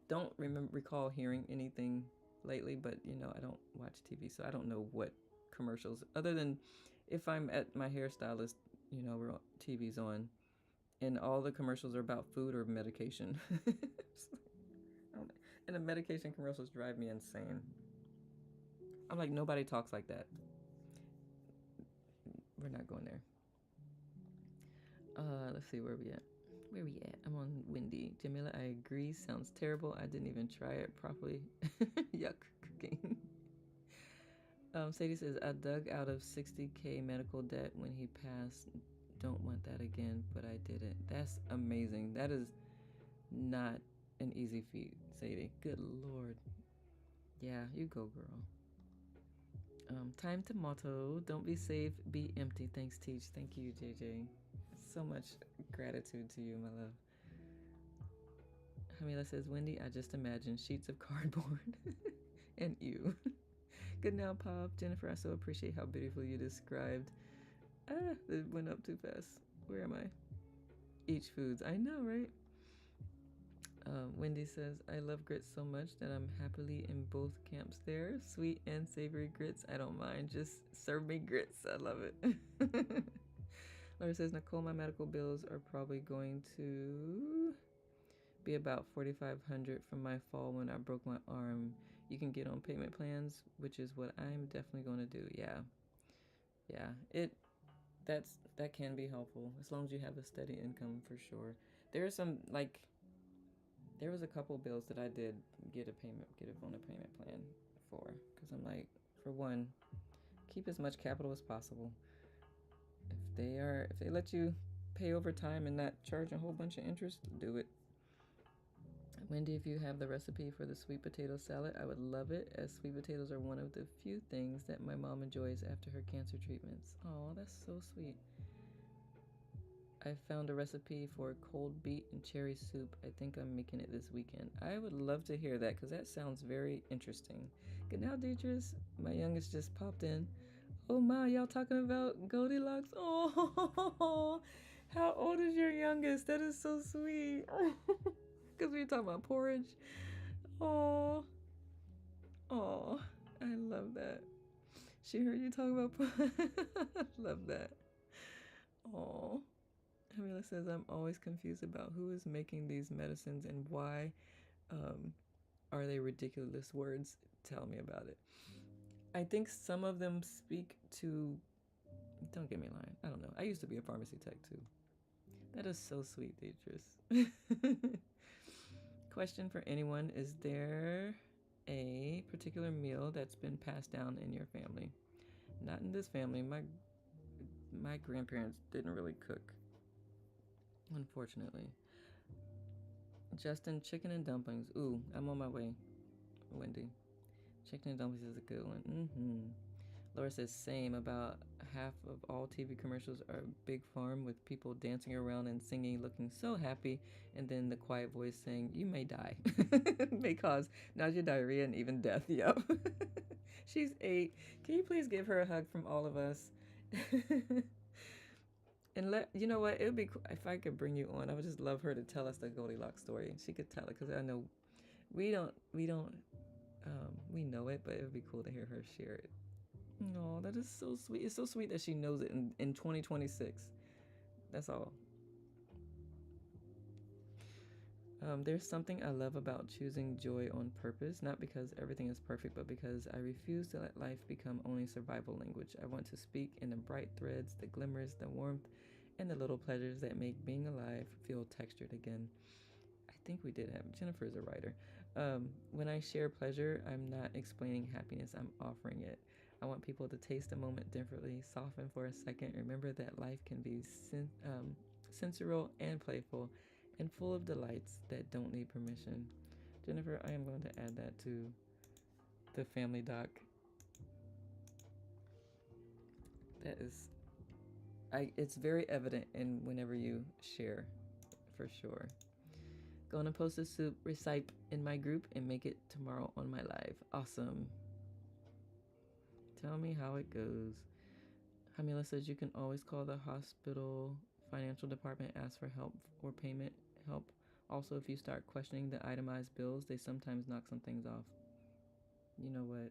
don't recall hearing anything lately, but I don't watch TV, so I don't know what commercials other than if I'm at my hairstylist, where TV's on and all the commercials are about food or medication. And the medication commercials drive me insane. I'm like, nobody talks like that. We're not going there. Let's see where we at. Where we at? I'm on Wendy. Jamila, I agree. Sounds terrible. I didn't even try it properly. Yuck, cooking. Sadie says, I dug out of $60K medical debt when he passed. Don't want that again, but I did it. That's amazing. That is not an easy feat, Sadie. Good lord. Yeah, you go, girl. Time to motto. Don't be safe, be empty. Thanks, Teach. Thank you, JJ. So much gratitude to you, my love. Hamila says, Wendy, I just imagine sheets of cardboard and you. Good now, Pop. Jennifer, I so appreciate how beautifully you described. It went up too fast. Where am I? Each foods. I know, right? Wendy says, I love grits so much that I'm happily in both camps there. Sweet and savory grits, I don't mind. Just serve me grits. I love it. Laura says, Nicole, my medical bills are probably going to be about $4,500 from my fall when I broke my arm. You can get on payment plans, which is what I'm definitely going to do. Yeah. That can be helpful as long as you have a steady income for sure. There are some there was a couple bills that I did get on a payment plan for, because I'm like, for one, keep as much capital as possible. If they let you pay over time and not charge a whole bunch of interest, do it. Wendy, if you have the recipe for the sweet potato salad, I would love it, as sweet potatoes are one of the few things that my mom enjoys after her cancer treatments. Oh, that's so sweet. I found a recipe for cold beet and cherry soup. I think I'm making it this weekend. I would love to hear that because that sounds very interesting. Good now, Deidris. My youngest just popped in. Oh my, y'all talking about Goldilocks? Oh, how old is your youngest? That is so sweet. Because we were talking about porridge. Oh, I love that. She heard you talk about porridge. Love that. Oh. Hamila says, I'm always confused about who is making these medicines and why are they ridiculous words. Tell me about it. I think some of them speak to, don't get me lying, I don't know. I used to be a pharmacy tech too. That is so sweet, Beatrice. Question for anyone, is there a particular meal that's been passed down in your family? Not in this family. My grandparents didn't really cook, unfortunately. Justin, chicken and dumplings. Ooh, I'm on my way, Wendy. Chicken and dumplings is a good one. Laura says, same. About half of all TV commercials are Big Farm with people dancing around and singing, looking so happy, and then the quiet voice saying, you may die. May cause nausea, diarrhea, and even death. Yep. She's 8. Can you please give her a hug from all of us? And you know what, it would be cool if I could bring you on. I would just love her to tell us the Goldilocks story. She could tell it, because I know we know it, but it would be cool to hear her share it. No, that is so sweet. It's so sweet that she knows it in 2026. That's all. There's something I love about choosing joy on purpose, not because everything is perfect, but because I refuse to let life become only survival language. I want to speak in the bright threads, the glimmers, the warmth, and the little pleasures that make being alive feel textured again. I think we did have, Jennifer's a writer. When I share pleasure, I'm not explaining happiness, I'm offering it. I want people to taste a moment differently, soften for a second, remember that life can be sensorial and playful, and full of delights that don't need permission. Jennifer, I am going to add that to the family doc. That is, it's very evident in whenever you share, for sure. Going to post a soup recipe in my group and make it tomorrow on my live. Awesome. Tell me how it goes. Hamila says you can always call the hospital financial department, ask for help or payment help. Also, if you start questioning the itemized bills, they sometimes knock some things off. You know what?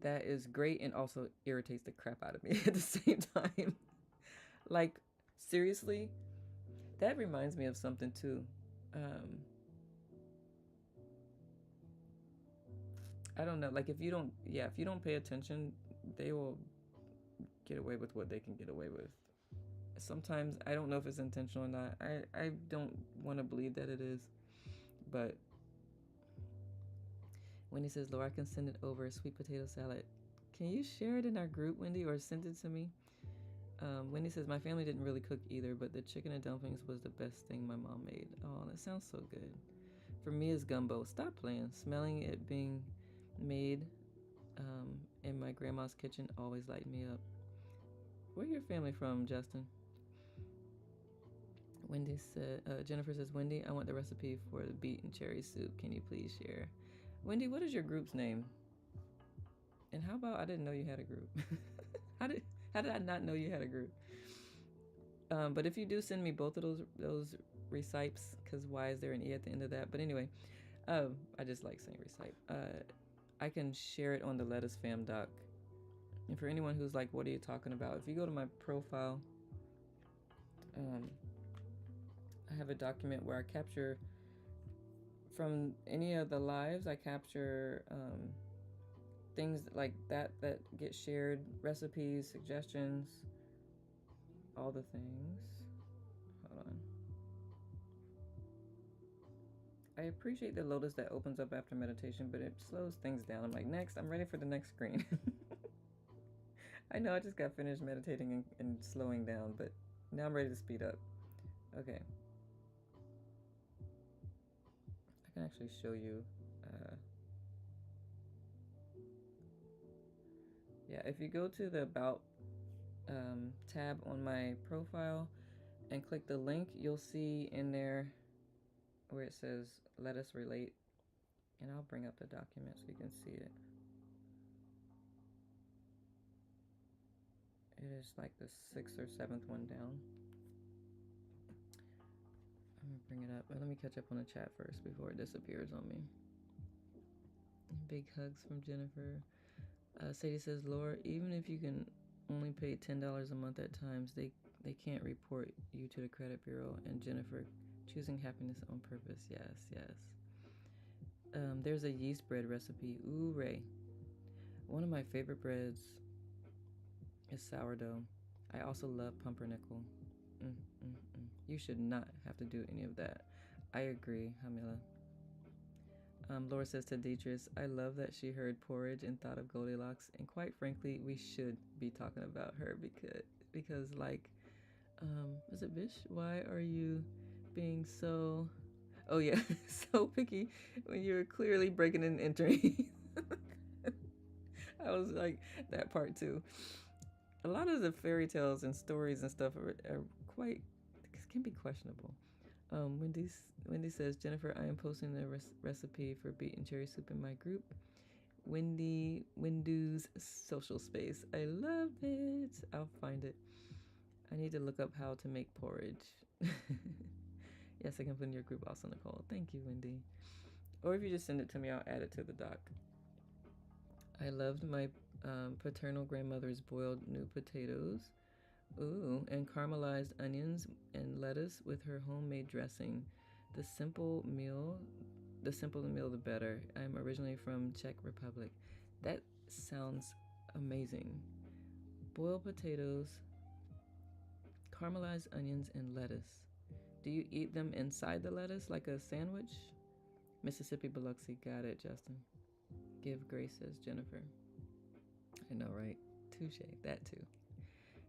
That is great and also irritates the crap out of me at the same time. Like, seriously, that reminds me of something too. I don't know. Like, if you don't pay attention, they will get away with what they can get away with. Sometimes I don't know if it's intentional or not. I don't want to believe that it is, but Wendy says, Laura, I can send it over a sweet potato salad. Can you share it in our group, Wendy, or send it to me? Wendy says, my family didn't really cook either, but the chicken and dumplings was the best thing my mom made. Oh, that sounds so good. For me, it's gumbo. Stop playing. Smelling it being made in my grandma's kitchen always light me up. Where your family from, Justin? Wendy said, Jennifer says, Wendy, I want the recipe for the beet and cherry soup. Can you please share? Wendy, what is your group's name? And how about I didn't know you had a group? how did I not know you had a group? But if you do send me both of those recipes, because why is there an E at the end of that? But anyway, I just like saying recite. I can share it on the Lettuce Fam doc. And for anyone who's like, what are you talking about? If you go to my profile, I have a document where I capture from any of the lives, I capture things like that get shared, recipes, suggestions, all the things. Hold on. I appreciate the lotus that opens up after meditation, but it slows things down. I'm like, next, I'm ready for the next screen. I know I just got finished meditating and slowing down, but now I'm ready to speed up. Okay. I can actually show you. Yeah, if you go to the About tab on my profile and click the link, you'll see in there where it says let us relate, and I'll bring up the document so you can see it. It is like the 6th or 7th one down. I'm gonna bring it up, but let me catch up on the chat first before it disappears on me. Big hugs from Jennifer. Sadie says, Laura, even if you can only pay $10 a month at times, they can't report you to the credit bureau. And Jennifer, choosing happiness on purpose. Yes. There's a yeast bread recipe. Ooh, Ray. One of my favorite breads is sourdough. I also love pumpernickel. You should not have to do any of that. I agree, Hamila. Laura says to Deetris, I love that she heard porridge and thought of Goldilocks, and quite frankly, we should be talking about her because like, is it Bish? Why are you being so, oh yeah, so picky when you're clearly breaking and entering? I was like, that part too. A lot of the fairy tales and stories and stuff are quite, can be questionable. Wendy says, Jennifer, I am posting the recipe for beet and cherry soup in my group, Windu's social space. I love it. I'll find it. I need to look up how to make porridge. Yes, I can put in your group also, Nicole. Thank you, Wendy. Or if you just send it to me, I'll add it to the doc. I loved my paternal grandmother's boiled new potatoes. Ooh, and caramelized onions and lettuce with her homemade dressing. The simple meal, the better. I'm originally from Czech Republic. That sounds amazing. Boiled potatoes, caramelized onions, and lettuce. Do you eat them inside the lettuce like a sandwich? Mississippi Biloxi, got it, Justin. Give grace, says Jennifer. I know, right? Touche, that too.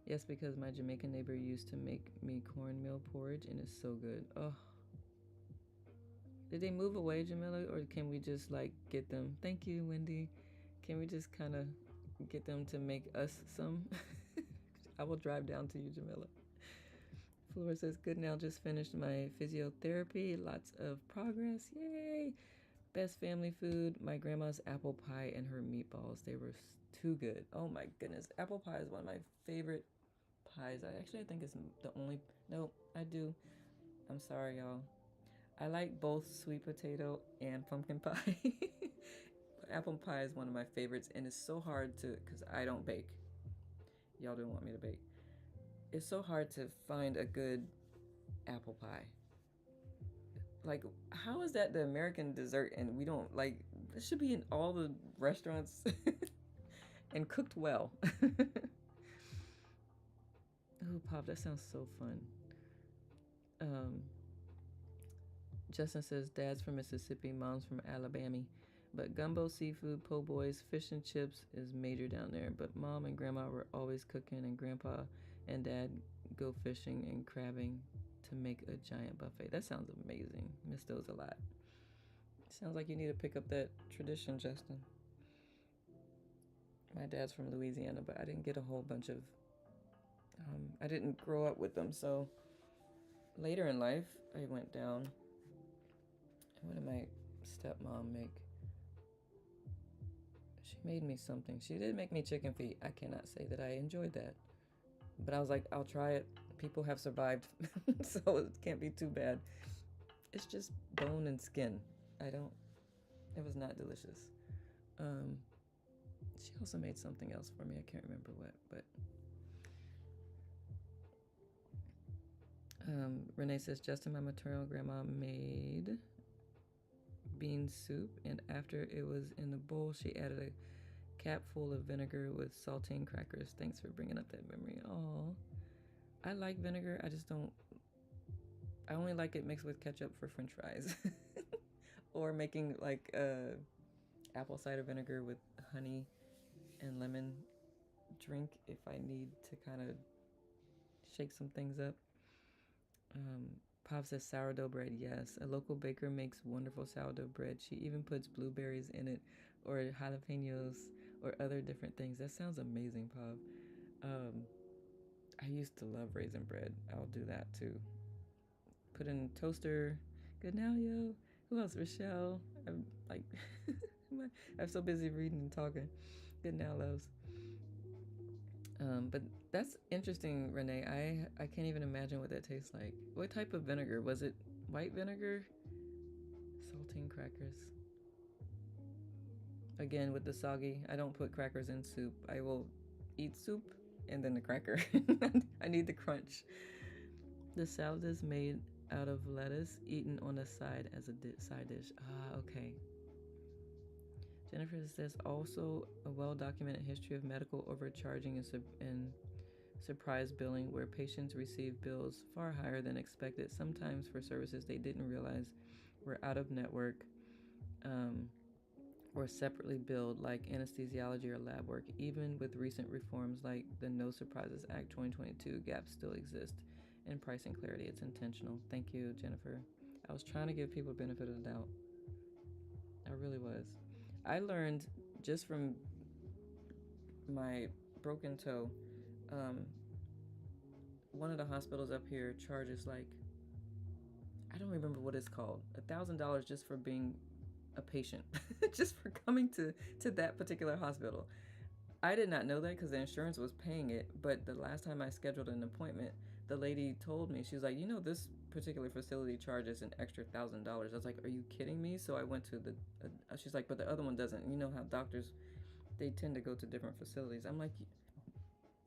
Yes, because my Jamaican neighbor used to make me cornmeal porridge, and it's so good. Oh. Did they move away, Jamila, or can we just like get them? Thank you, Wendy. Can we just kind of get them to make us some? I will drive down to you, Jamila. Flora says, good now, just finished my physiotherapy. Lots of progress. Yay. Best family food, my grandma's apple pie and her meatballs. They were too good. Oh my goodness. Apple pie is one of my favorite pies. I think it's the only, no, I do. I'm sorry, y'all. I like both sweet potato and pumpkin pie. But apple pie is one of my favorites, and it's so hard to, because I don't bake. Y'all don't want me to bake. It's so hard to find a good apple pie. Like, how is that the American dessert and we don't, like, this should be in all the restaurants and cooked well. Oh, Pop, that sounds so fun. Justin says, dad's from Mississippi, mom's from Alabama. But gumbo, seafood, po' boys, fish and chips is major down there. But mom and grandma were always cooking, and grandpa and dad go fishing and crabbing to make a giant buffet. That sounds amazing. Miss those a lot. Sounds like you need to pick up that tradition, Justin. My dad's from Louisiana, but I didn't get a whole bunch of. I didn't grow up with them, so later in life, I went down. What did my stepmom make? She made me something. She did make me chicken feet. I cannot say that I enjoyed that, but I was like, I'll try it. People have survived, so it can't be too bad. It's just bone and skin. It was not delicious. She also made something else for me. I can't remember what, but Renee says, Justin, my maternal grandma made bean soup, and after it was in the bowl, she added a cap full of vinegar with saltine crackers. Thanks for bringing up that memory. Oh, I like vinegar. I only like it mixed with ketchup for French fries, or making like apple cider vinegar with honey and lemon drink if I need to kind of shake some things up. Pop says sourdough bread. Yes, a local baker makes wonderful sourdough bread. She even puts blueberries in it, or jalapenos, or other different things. That sounds amazing, Pop. I used to love raisin bread. I'll do that too. Put in toaster. Good now, yo. Who else? Rochelle. I'm like, I'm so busy reading and talking. Good now, loves. But that's interesting, Renee. I can't even imagine what that tastes like. What type of vinegar? Was it white vinegar? Saltine crackers. Again, with the soggy, I don't put crackers in soup. I will eat soup and then the cracker. I need the crunch. The salad is made out of lettuce, eaten on the side as a side dish. Ah, okay. Jennifer says also a well-documented history of medical overcharging and surprise billing where patients receive bills far higher than expected, sometimes for services they didn't realize were out of network or separately billed, like anesthesiology or lab work. Even with recent reforms like the No Surprises Act 2022, gaps still exist in pricing clarity. It's intentional. Thank you, Jennifer. I was trying to give people benefit of the doubt. I really was. I learned just from my broken toe. One of the hospitals up here charges like, I don't remember what it's called, $1,000 just for being a patient, just for coming to that particular hospital. I did not know that because the insurance was paying it, but the last time I scheduled an appointment, the lady told me, she was like, this particular facility charges an extra $1,000. I was like, are you kidding me? So I went to she's like, but the other one doesn't. You know how doctors, they tend to go to different facilities. I'm like,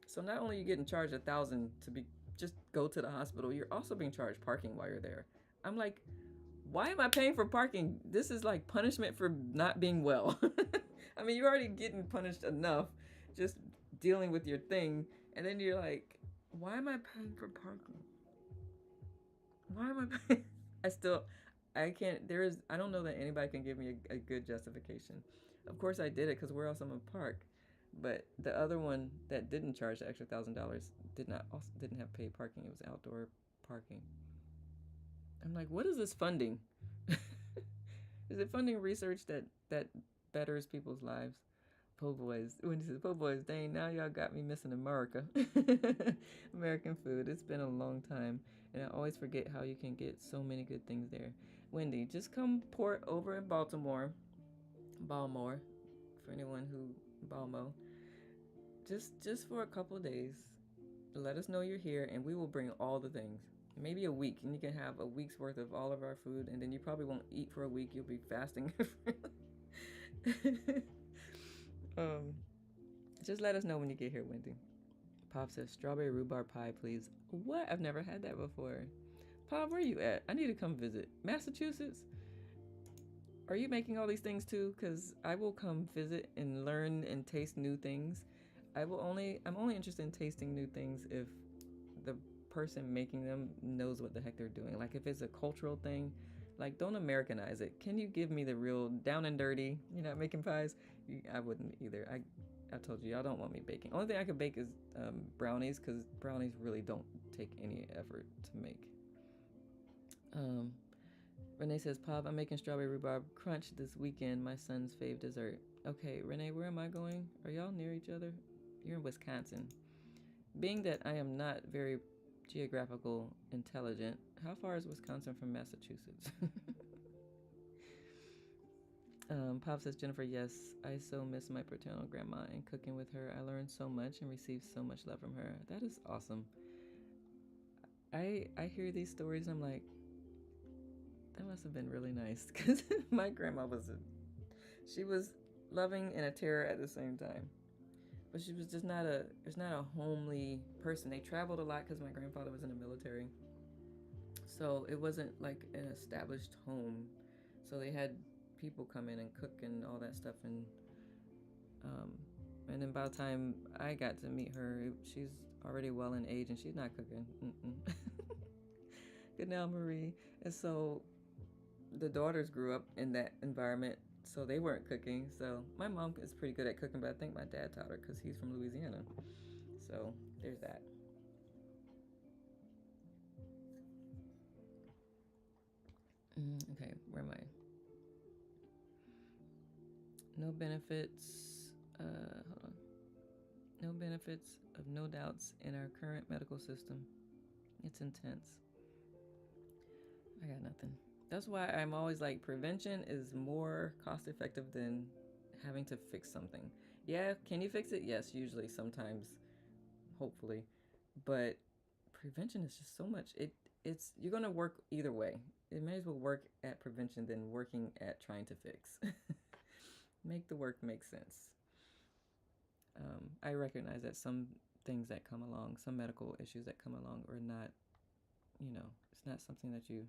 so not only are you getting charged $1,000 to just go to the hospital, you're also being charged parking while you're there. I'm like, why am I paying for parking? This is like punishment for not being well. I mean, you're already getting punished enough just dealing with your thing, and then you're like, why am I paying for parking? Why am I paying? I can't, I don't know that anybody can give me a good justification. Of course I did it because where else I'm gonna park? But the other one that didn't charge the extra $1,000 didn't have paid parking. It was outdoor parking. I'm like, what is this funding? Is it funding research that betters people's lives? Po' boys. When he says po' boys, dang, now y'all got me missing America. American food. It's been a long time, and I always forget how you can get so many good things there. Wendy, just come port over in Baltimore, for anyone who Balmo. Just for a couple of days. Let us know you're here, and we will bring all the things. Maybe a week, and you can have a week's worth of all of our food, and then you probably won't eat for a week. You'll be fasting. Just let us know when you get here, Wendy. Pop says strawberry rhubarb pie, please. What? I've never had that before. Pop, where you at? I need to come visit. Massachusetts? Are you making all these things too? Because I will come visit and learn and taste new things. I'm only interested in tasting new things if the person making them knows what the heck they're doing. Like if it's a cultural thing, like don't Americanize it. Can you give me the real down and dirty? You're not making pies? I wouldn't either. I told you, y'all don't want me baking. Only thing I could bake is brownies, because brownies really don't take any effort to make. Renee says, Pop, I'm making strawberry rhubarb crunch this weekend, my son's fave dessert. Okay, Renee, where am I going? Are y'all near each other? You're in Wisconsin. Being that I am not very geographical intelligent, how far is Wisconsin from Massachusetts? Pop says, Jennifer, yes, I so miss my paternal grandma and cooking with her. I learned so much and received so much love from her. That is awesome. I hear these stories and I'm like, that must have been really nice because my grandma she was loving and a terror at the same time. But she was just not a homely person. They traveled a lot because my grandfather was in the military, so it wasn't like an established home. So they had people come in and cook and all that stuff, um, and then by the time I got to meet her, she's already well in age and she's not cooking. Good now, Marie. And so the daughters grew up in that environment, so they weren't cooking. So my mom is pretty good at cooking, but I think my dad taught her because he's from Louisiana. So there's that. Okay, where am I? No benefits. Hold on. No benefits of no doubts in our current medical system. It's intense. I got nothing. That's why I'm always like, prevention is more cost effective than having to fix something. Yeah, can you fix it? Yes, usually, sometimes, hopefully, but prevention is just so much. It's you're gonna work either way. It may as well work at prevention than working at trying to fix. Make the work make sense. I recognize that some things that come along, some medical issues that come along, are not, it's not something that you.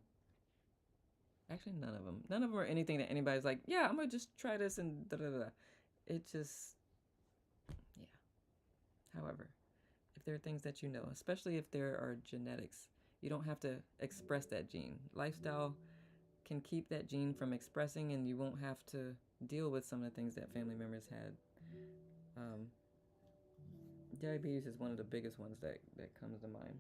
Actually, none of them. None of them are anything that anybody's like, yeah, I'm gonna just try this and da da da. It just, yeah. However, if there are things that you know, especially if there are genetics, you don't have to express that gene. Lifestyle can keep that gene from expressing, and you won't have to deal with some of the things that family members had. Um, Diabetes is one of the biggest ones that comes to mind.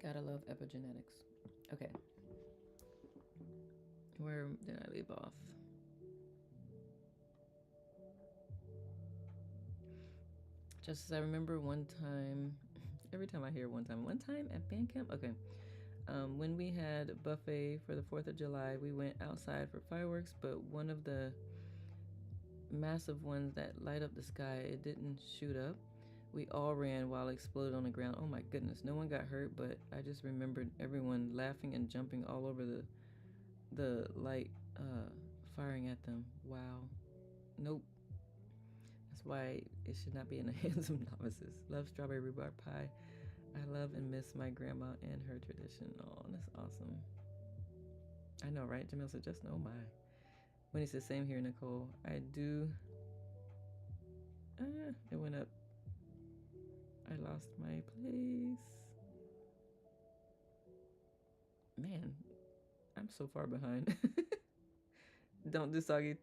Gotta love epigenetics. Okay. Where did I leave off? Just as I remember one time, every time I hear one time at band camp? Okay. When we had a buffet for the 4th of July, we went outside for fireworks, but one of the massive ones that light up the sky, it didn't shoot up. We all ran while it exploded on the ground. Oh my goodness, no one got hurt, but I just remembered everyone laughing and jumping all over the light, firing at them. Wow. Nope. That's why it should not be in the hands of novices. Love strawberry rhubarb pie. I love and miss my grandma and her tradition. Oh, that's awesome. I know, right? Jamil said, just oh my. When he said, same here, Nicole. I do. It went up. I lost my place. Man, I'm so far behind. Don't do soggy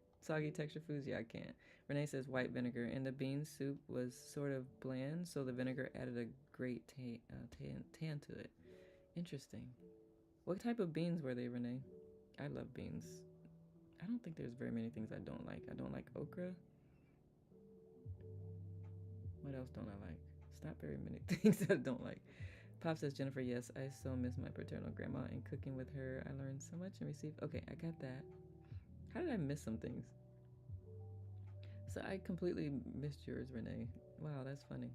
texture foods. Yeah, I can't. Renee says white vinegar, and the bean soup was sort of bland, so the vinegar added a great tan to it. Interesting. What type of beans were they, Renee? I love beans. I don't think there's very many things I don't like. I don't like okra. What else don't I like? It's not very many things that I don't like. Pop says, Jennifer, yes, I so miss my paternal grandma and cooking with her. I learned so much and received. Okay, I got that. How did I miss some things? So I completely missed yours, Renee. Wow, that's funny.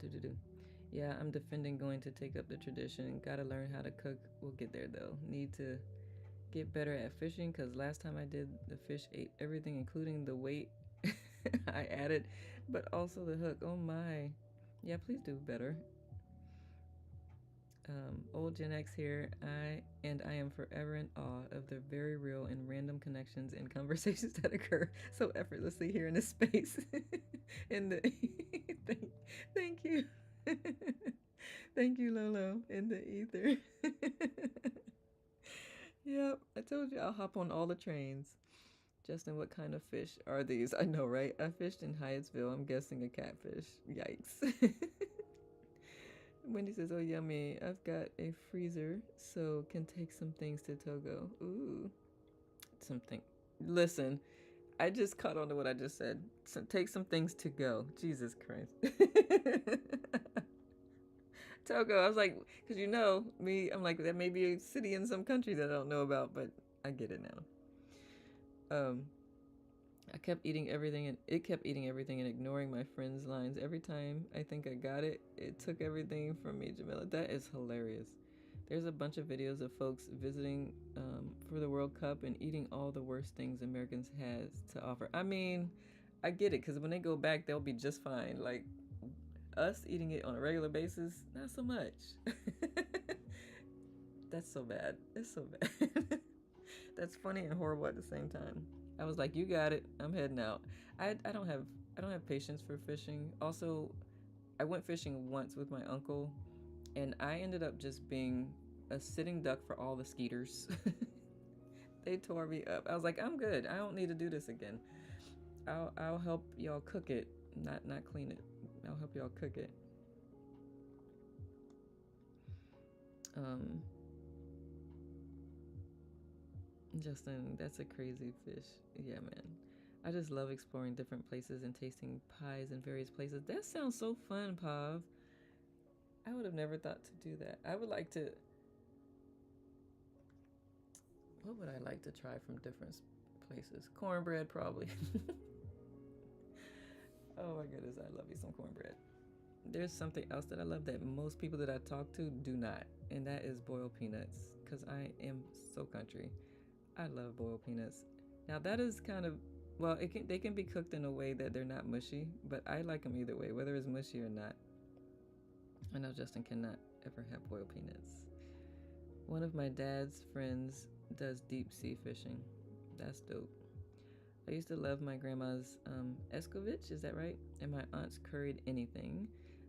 Do. Yeah, I'm defending going to take up the tradition. Gotta learn how to cook. We'll get there though. Need to get better at fishing because last time I did, the fish ate everything, including the weight I added, but also the hook. Oh my. Yeah, please do better. Old Gen X here. I am forever in awe of the very real and random connections and conversations that occur so effortlessly here in this space. in the thank, thank you, thank you, Lolo, in the ether. Yep, I told you I'll hop on all the trains. Justin, what kind of fish are these? I know, right? I fished in Hyattsville. I'm guessing a catfish. Yikes. Wendy says, "Oh, yummy! I've got a freezer, so can take some things to Togo." Ooh, something. Listen, I just caught on to what I just said. So take some things to go. Jesus Christ. Togo. I was like, because you know me, I'm like, that may be a city in some country that I don't know about, but I get it now. I kept eating everything, and it kept eating everything and ignoring my friends' lines. Every time I think I got it, it took everything from me, Jamila. That is hilarious. There's a bunch of videos of folks visiting for the World Cup and eating all the worst things Americans has to offer. I mean, I get it because when they go back, they'll be just fine. Like us eating it on a regular basis, not so much. That's so bad. It's so bad. That's funny and horrible at the same time. I was like, "You got it. I'm heading out." I don't have patience for fishing. Also, I went fishing once with my uncle, and I ended up just being a sitting duck for all the skeeters. They tore me up. I was like, "I'm good. I don't need to do this again. I'll help y'all cook it, not clean it. I'll help y'all cook it." Um, Justin, that's a crazy fish. Yeah, man. I just love exploring different places and tasting pies in various places. That sounds so fun, Pav. I would have never thought to do that. I would like to. What would I like to try from different places? Cornbread, probably. Oh my goodness, I love you some cornbread. There's something else that I love that most people that I talk to do not, and that is boiled peanuts. Because I am so country. I love boiled peanuts. Now that is kind of well, they can be cooked in a way that they're not mushy, but I like them either way, whether it's mushy or not. I know Justin cannot ever have boiled peanuts. One of my dad's friends does deep sea fishing. That's dope. I used to love my grandma's escovitch, is that right? And my aunt's curried anything.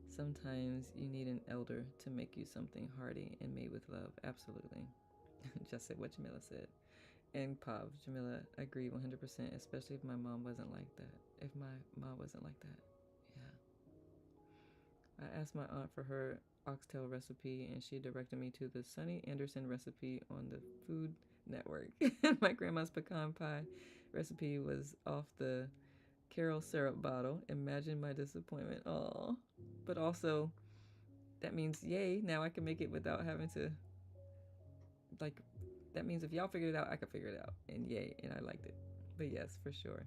Sometimes you need an elder to make you something hearty and made with love. Absolutely. Just said what Jamila said. And Pav, Jamila, I agree 100%, especially if my mom wasn't like that. If my mom wasn't like that. Yeah. I asked my aunt for her oxtail recipe, and she directed me to the Sunny Anderson recipe on the Food Network. My grandma's pecan pie recipe was off the Carol syrup bottle. Imagine my disappointment. Aw. But also, that means, yay, now I can make it without having to, like, that means if y'all figured it out, I could figure it out. And yay, and I liked it. But yes, for sure.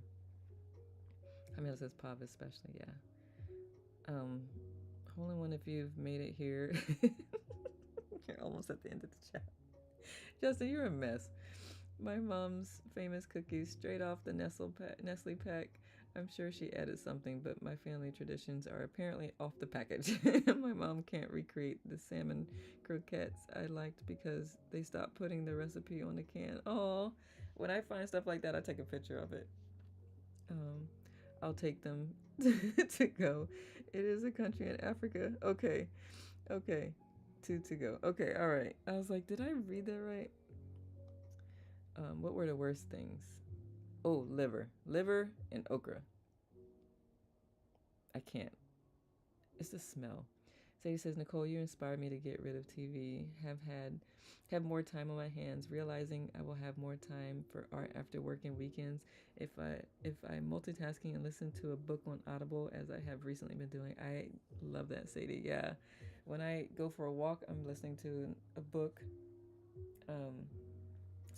Camila says Pav especially, yeah. Hole in one if you've made it here. You're almost at the end of the chat. Justin, you're a mess. My mom's famous cookies straight off the Nestle pack. I'm sure she added something, but my family traditions are apparently off the package. My mom can't recreate the salmon croquettes I liked because they stopped putting the recipe on the can. Oh, when I find stuff like that, I take a picture of it. Um, I'll take them to go. It is a country in Africa. Okay, okay, two to go. Okay, all right. I was like, did I read that right? What were the worst things? Oh, liver and okra. I can't. It's the smell. Sadie says, Nicole, you inspired me to get rid of TV. Have more time on my hands, realizing I will have more time for art after working weekends if I multitasking and listen to a book on Audible as I have recently been doing. I love that, Sadie. Yeah. When I go for a walk, I'm listening to a book. Um,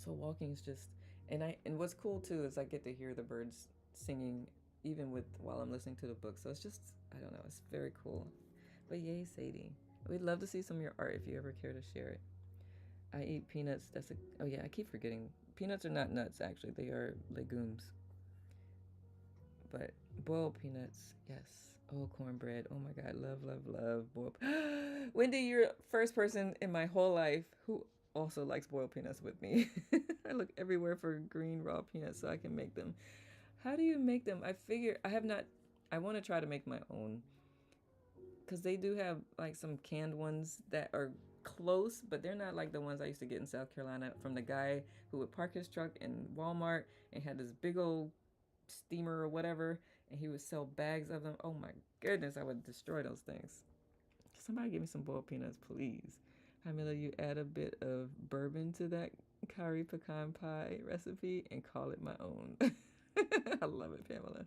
so walking is just and what's cool too is I get to hear the birds singing even with while I'm listening to the book. So it's just I don't know, it's very cool. But yay, Sadie. We'd love to see some of your art if you ever care to share it. I eat peanuts. Oh yeah, I keep forgetting. Peanuts are not nuts actually. They are legumes. But boiled peanuts, yes. Oh, cornbread. Oh my God, love boiled. Wendy, you're the first person in my whole life who also likes boiled peanuts with me. I look everywhere for green raw peanuts so I can make them. How do you make them? I figure I have not. I want to try to make my own because they do have like some canned ones that are close, but they're not like the ones I used to get in South Carolina from the guy who would park his truck in Walmart and had this big old steamer or whatever, and he would sell bags of them. Oh my goodness, I would destroy those things. Somebody give me some boiled peanuts, please. Hamila, you add a bit of bourbon to that curry pecan pie recipe and call it my own. I love it, Pamela.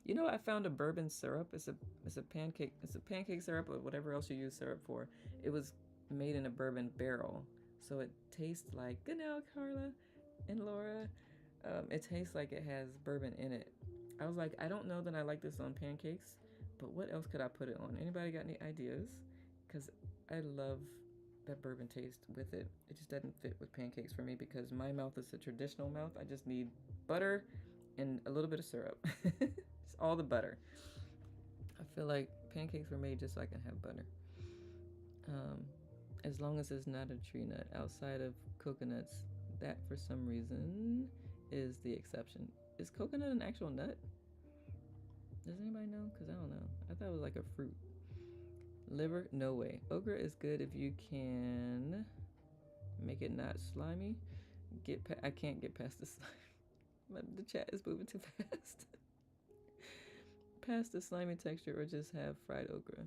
You know, I found a bourbon syrup. It's a pancake syrup or whatever else you use syrup for. It was made in a bourbon barrel, so it tastes like, good now, Carla and Laura. It tastes like it has bourbon in it. I was like, I don't know that I like this on pancakes, but what else could I put it on? Anybody got any ideas? Because I love that bourbon taste with it. It just doesn't fit with pancakes for me because my mouth is a traditional mouth. I just need butter and a little bit of syrup. It's all the butter. I feel like pancakes were made just so I can have butter. As long as it's not a tree nut. Outside of coconuts, that for some reason is the exception. Is coconut an actual nut? Does anybody know? Because I don't know. I thought it was like a fruit. Liver? No way. Okra is good if you can make it not slimy. I can't get past the slime. The chat is moving too fast. Past the slimy texture or just have fried okra.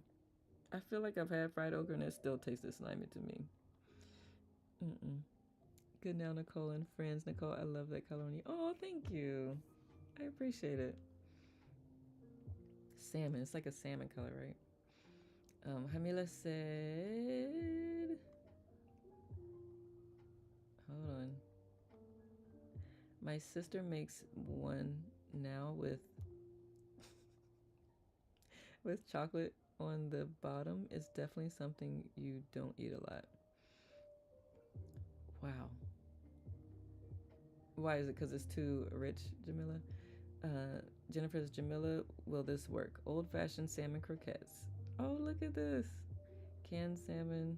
I feel like I've had fried okra and it still tasted slimy to me. Good now, Nicole and friends. Nicole, I love that color on you. Oh, thank you. I appreciate it. Salmon. It's like a salmon color, right? Hamila said... Hold on. My sister makes one now with chocolate on the bottom. It's definitely something you don't eat a lot. Wow. Why is it? Because it's too rich, Jamila? Jennifer's Jamila, will this work? Old-fashioned salmon croquettes. Oh, look at this. Canned salmon.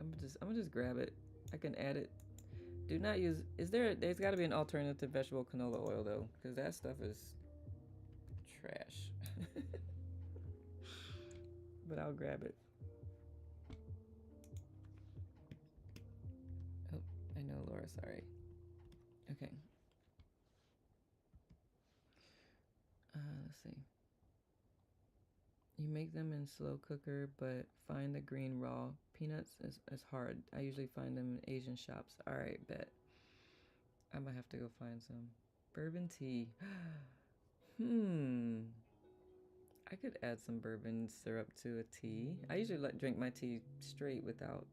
I'm gonna just grab it. I can add it. Do not use, there's gotta be an alternative to vegetable canola oil though, because that stuff is trash. But I'll grab it. Oh, I know, Laura, sorry. Okay. Let's see. You make them in slow cooker, but find the green raw. Peanuts is hard. I usually find them in Asian shops. All right, bet. I might have to go find some. Bourbon tea. I could add some bourbon syrup to a tea. I usually drink my tea straight without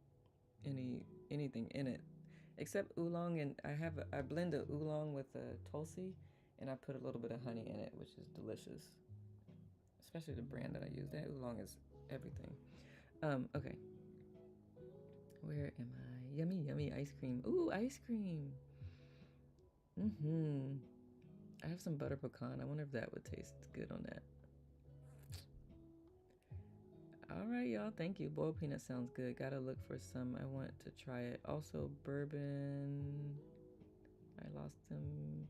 anything in it, except oolong. And I blend a oolong with a tulsi, and I put a little bit of honey in it, which is delicious. Especially the brand that I use. That oolong is everything. Okay. Where am I? Yummy, yummy ice cream. Ooh, ice cream. I have some butter pecan. I wonder if that would taste good on that. All right, y'all. Thank you. Boiled peanut sounds good. Gotta look for some. I want to try it. Also, bourbon. I lost them.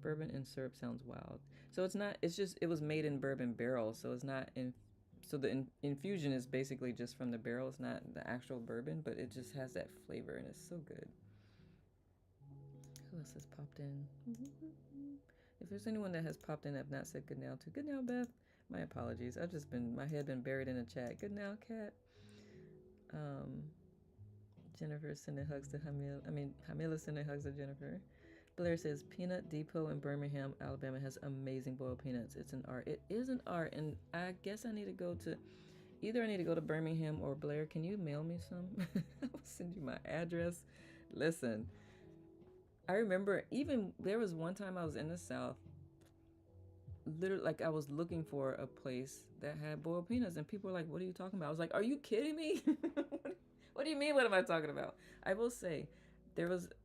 Bourbon and syrup sounds wild. So it's not. It's just. It was made in bourbon barrels, so it's not in. So the infusion is basically just from the barrel. It's not the actual bourbon, but it just has that flavor, and it's so good. Who else has popped in? If there's anyone that has popped in, I've not said good now to. Good now, Beth. My apologies. My head been buried in a chat. Good now, Kat. Jennifer sending hugs to Hamila sending hugs to Jennifer. Blair says Peanut Depot in Birmingham, Alabama has amazing boiled peanuts. It's an art. It is an art, and I guess I need to go to Birmingham or Blair. Can you mail me some? I'll send you my address. Listen, I remember there was one time I was in the South. Literally, like I was looking for a place that had boiled peanuts, and people were like, "What are you talking about?" I was like, "Are you kidding me? What do you mean? What am I talking about?" I will say,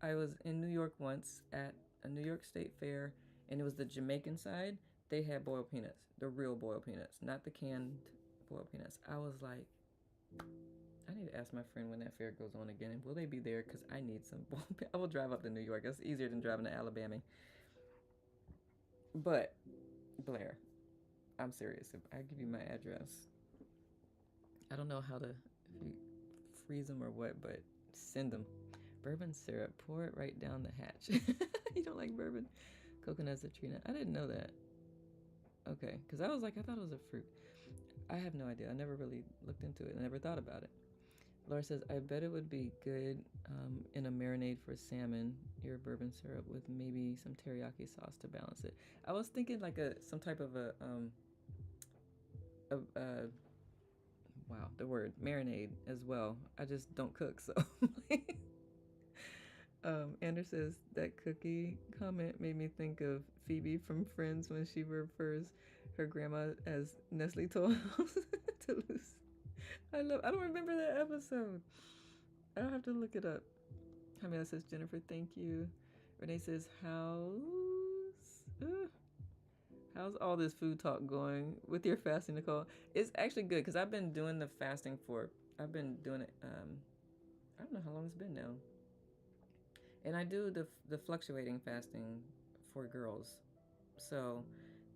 I was in New York once at a New York State Fair, and it was the Jamaican side. They had boiled peanuts, the real boiled peanuts, not the canned boiled peanuts. I was like, I need to ask my friend when that fair goes on again, and will they be there? Because I need some boiled peanuts. I will drive up to New York. It's easier than driving to Alabama. But Blair, I'm serious. If I give you my address, I don't know if you freeze them or what, but send them. Bourbon syrup, pour it right down the hatch. You don't like bourbon? Coconut citrina. I didn't know that. Okay, because I thought it was a fruit. I have no idea. I never really looked into it. I never thought about it. Laura says, I bet it would be good in a marinade for salmon, your bourbon syrup with maybe some teriyaki sauce to balance it. I was thinking like some type of a wow, the word marinade as well. I just don't cook, so. Anders says that cookie comment made me think of Phoebe from Friends when she refers her grandma as Nestle Toll House to Lucy. I don't remember that episode. I'll have to look it up. Hamila says, Jennifer, thank you. Renee says, how's all this food talk going with your fasting, Nicole? It's actually good because I've been doing the fasting I've been doing it, I don't know how long it's been now. And I do the fluctuating fasting for girls. So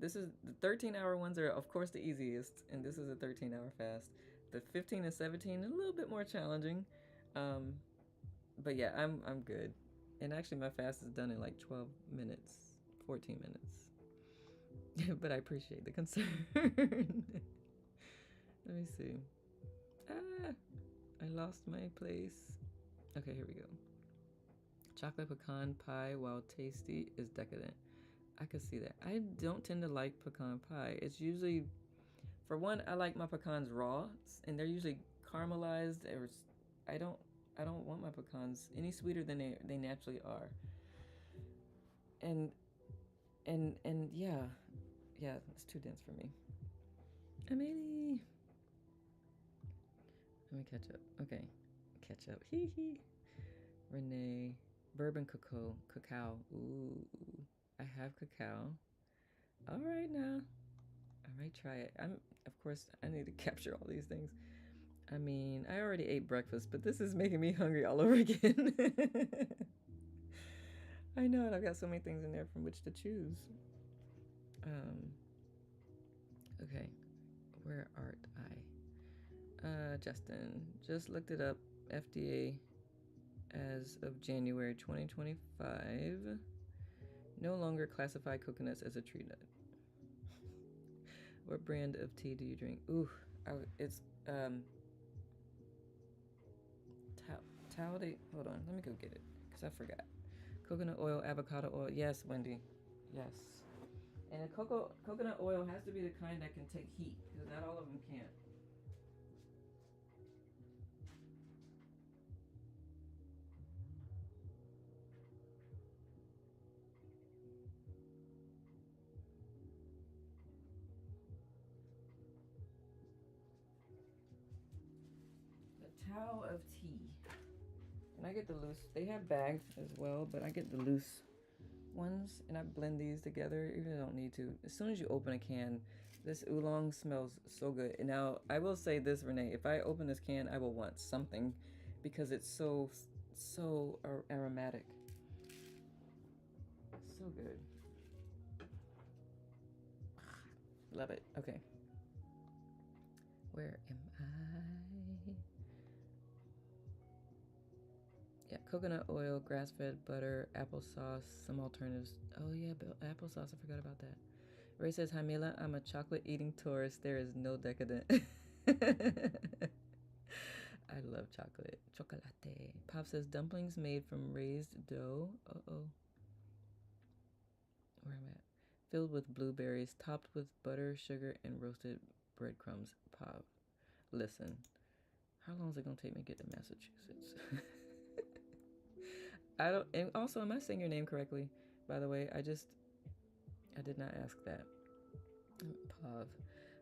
this is the 13-hour ones are of course the easiest, and this is a 13-hour fast. The 15 and 17 a little bit more challenging, but yeah, I'm good. And actually, my fast is done in like 12 minutes, 14 minutes. But I appreciate the concern. Let me see. I lost my place. Okay, here we go. Chocolate pecan pie, while tasty, is decadent. I could see that. I don't tend to like pecan pie. It's usually, for one, I like my pecans raw, and they're usually caramelized. I don't want my pecans any sweeter than they naturally are. And yeah, it's too dense for me. Amelie, let me catch up. Okay, catch up. Hee hee. Renee, bourbon cacao. Ooh, I have cacao. All right now. I might try it. Of course, I need to capture all these things. I mean, I already ate breakfast, but this is making me hungry all over again. I know, and I've got so many things in there from which to choose. Okay, where art I? Justin, just looked it up. FDA as of January 2025. No longer classify coconuts as a tree nut. What brand of tea do you drink? Ooh, it's Talde. Hold on, let me go get it because I forgot. Coconut oil, avocado oil. Yes, Wendy. Yes. And the coconut oil has to be the kind that can take heat because not all of them can. The Tao of Tea. And I get the loose. They have bags as well, but I get the loose ones, and I blend these together. Even if I don't need to. As soon as you open a can, this oolong smells so good. And now I will say this, Renee. If I open this can, I will want something, because it's so aromatic. So good. Love it. Okay. Where am I? Yeah, coconut oil, grass-fed butter, applesauce, some alternatives. Oh yeah, applesauce. I forgot about that. Ray says, "Hi Mila, I'm a chocolate-eating tourist. There is no decadent." I love chocolate. Chocolate. Pop says, dumplings made from raised dough. Uh-oh. Where am I at? Filled with blueberries, topped with butter, sugar, and roasted breadcrumbs. Pop. Listen, how long is it going to take me to get to Massachusetts? I don't. And also, am I saying your name correctly? By the way, I did not ask that. Pav.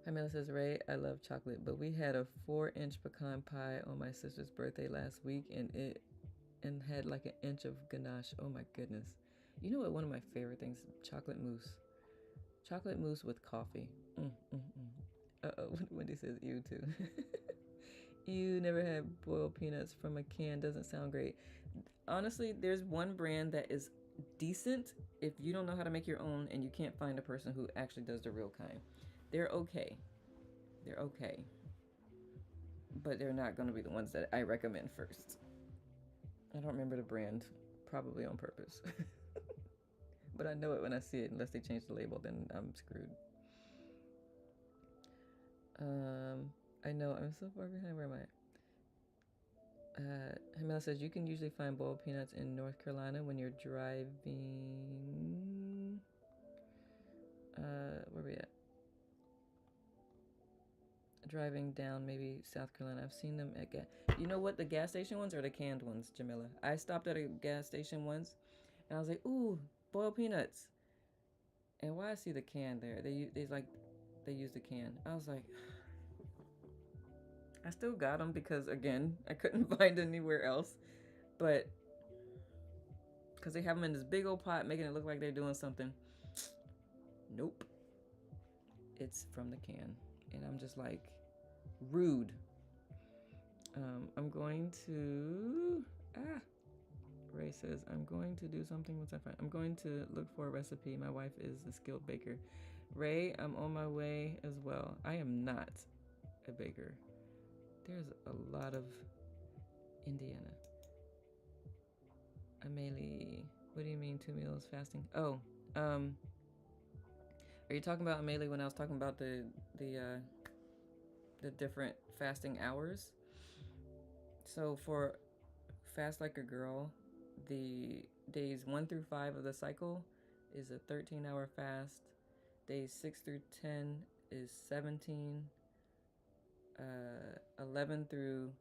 Hamila says, Ray, I love chocolate, but we had a 4-inch pecan pie on my sister's birthday last week, and had like an inch of ganache. Oh my goodness. You know what? One of my favorite things, chocolate mousse. Chocolate mousse with coffee. Uh-oh. Wendy says, ew too. You never had boiled peanuts from a can. Doesn't sound great. Honestly, there's one brand that is decent if you don't know how to make your own and you can't find a person who actually does the real kind. They're okay. They're okay. But they're not going to be the ones that I recommend first. I don't remember the brand, probably on purpose. But I know it when I see it. Unless they change the label, then I'm screwed. I know I'm so far behind. Where am I? Hamila says you can usually find boiled peanuts in North Carolina when you're driving. Where we at? Driving down maybe South Carolina. I've seen them at you know what, the gas station ones or the canned ones, Jamila? I stopped at a gas station once and I was like, ooh, boiled peanuts. And why I see the can there? They use the can. I was like, I still got them because again, I couldn't find anywhere else. But because they have them in this big old pot, making it look like they're doing something. Nope, it's from the can, and I'm just like, rude. I'm going to Ray says, I'm going to do something once I find. I'm going to look for a recipe. My wife is a skilled baker. Ray, I'm on my way as well. I am not a baker. There's a lot of Indiana. Amelie, what do you mean 2 meals fasting? Oh, are you talking about Amelie when I was talking about the different fasting hours? So for Fast Like a Girl, the days 1 through 5 of the cycle is a 13-hour fast. Days 6 through 10 is 17. 11 through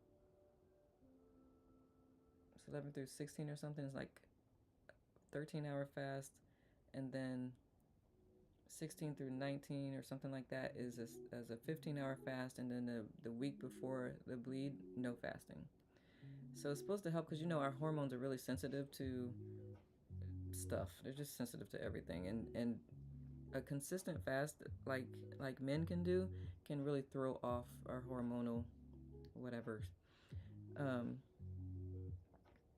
16 or something is like 13-hour fast, and then 16 through 19 or something like that is as a 15-hour fast, and then the week before the bleed, no fasting. So it's supposed to help because our hormones are really sensitive to stuff. They're just sensitive to everything, and a consistent fast like men can do can really throw off our hormonal whatever.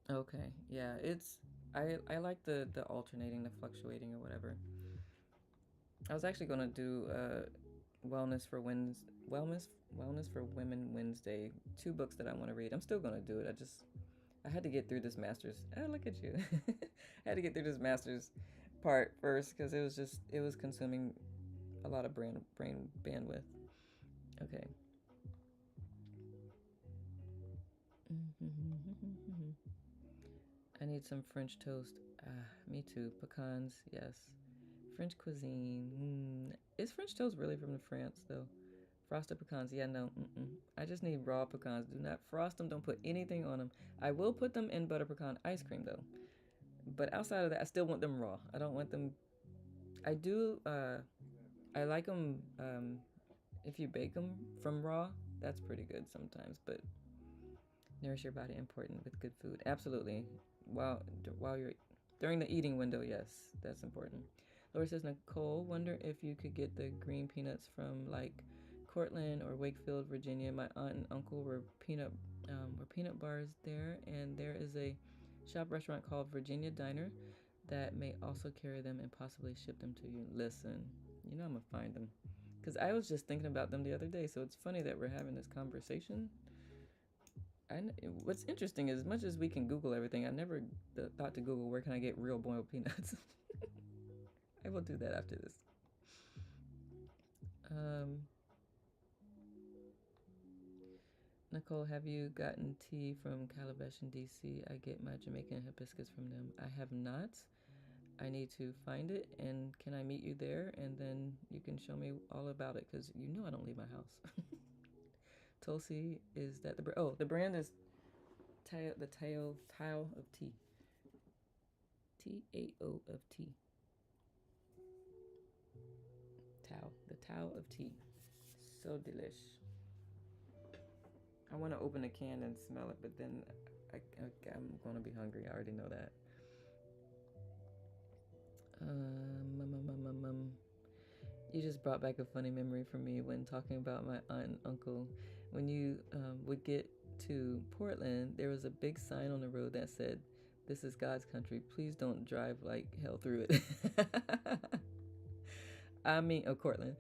Okay, yeah, I like the alternating, the fluctuating or whatever. I was actually gonna do wellness for women Wednesday. 2 books that I want to read. I'm still gonna do it. I had to get through this master's. Oh, look at you! I had to get through this master's part first because it was consuming a lot of brain bandwidth. Okay. I need some French toast. Me too. Pecans, yes. French cuisine. Is French toast really from France though? Frosted pecans, yeah, no. I just need raw pecans. Do not frost them. Don't put anything on them. I will put them in butter pecan ice cream though. But outside of that, I still want them raw. I don't want them. I do. I like them. If you bake them from raw, that's pretty good sometimes. But nourish your body, important with good food. Absolutely. While you're during the eating window, yes, that's important. Laura says, Nicole, wonder if you could get the green peanuts from like Cortland or Wakefield, Virginia. My aunt and uncle were peanut bars there, and there is a shop restaurant called Virginia Diner that may also carry them and possibly ship them to you. Listen, I'm gonna find them because I was just thinking about them the other day. So it's funny that we're having this conversation. What's interesting is, as much as we can Google everything, I never thought to Google where can I get real boiled peanuts. I will do that after this. Nicole, have you gotten tea from Calabash in DC? I get my Jamaican hibiscus from them. I have not. I need to find it, and can I meet you there? And then you can show me all about it, because I don't leave my house. Tulsi, is that the brand is Tao of Tea. Tao of Tea. The Tao of Tea. So delish. I want to open a can and smell it, but then I'm going to be hungry. I already know that. You just brought back a funny memory for me when talking about my aunt and uncle. When you would get to Portland, there was a big sign on the road that said, "This is God's country. Please don't drive like hell through it." I mean, Cortland.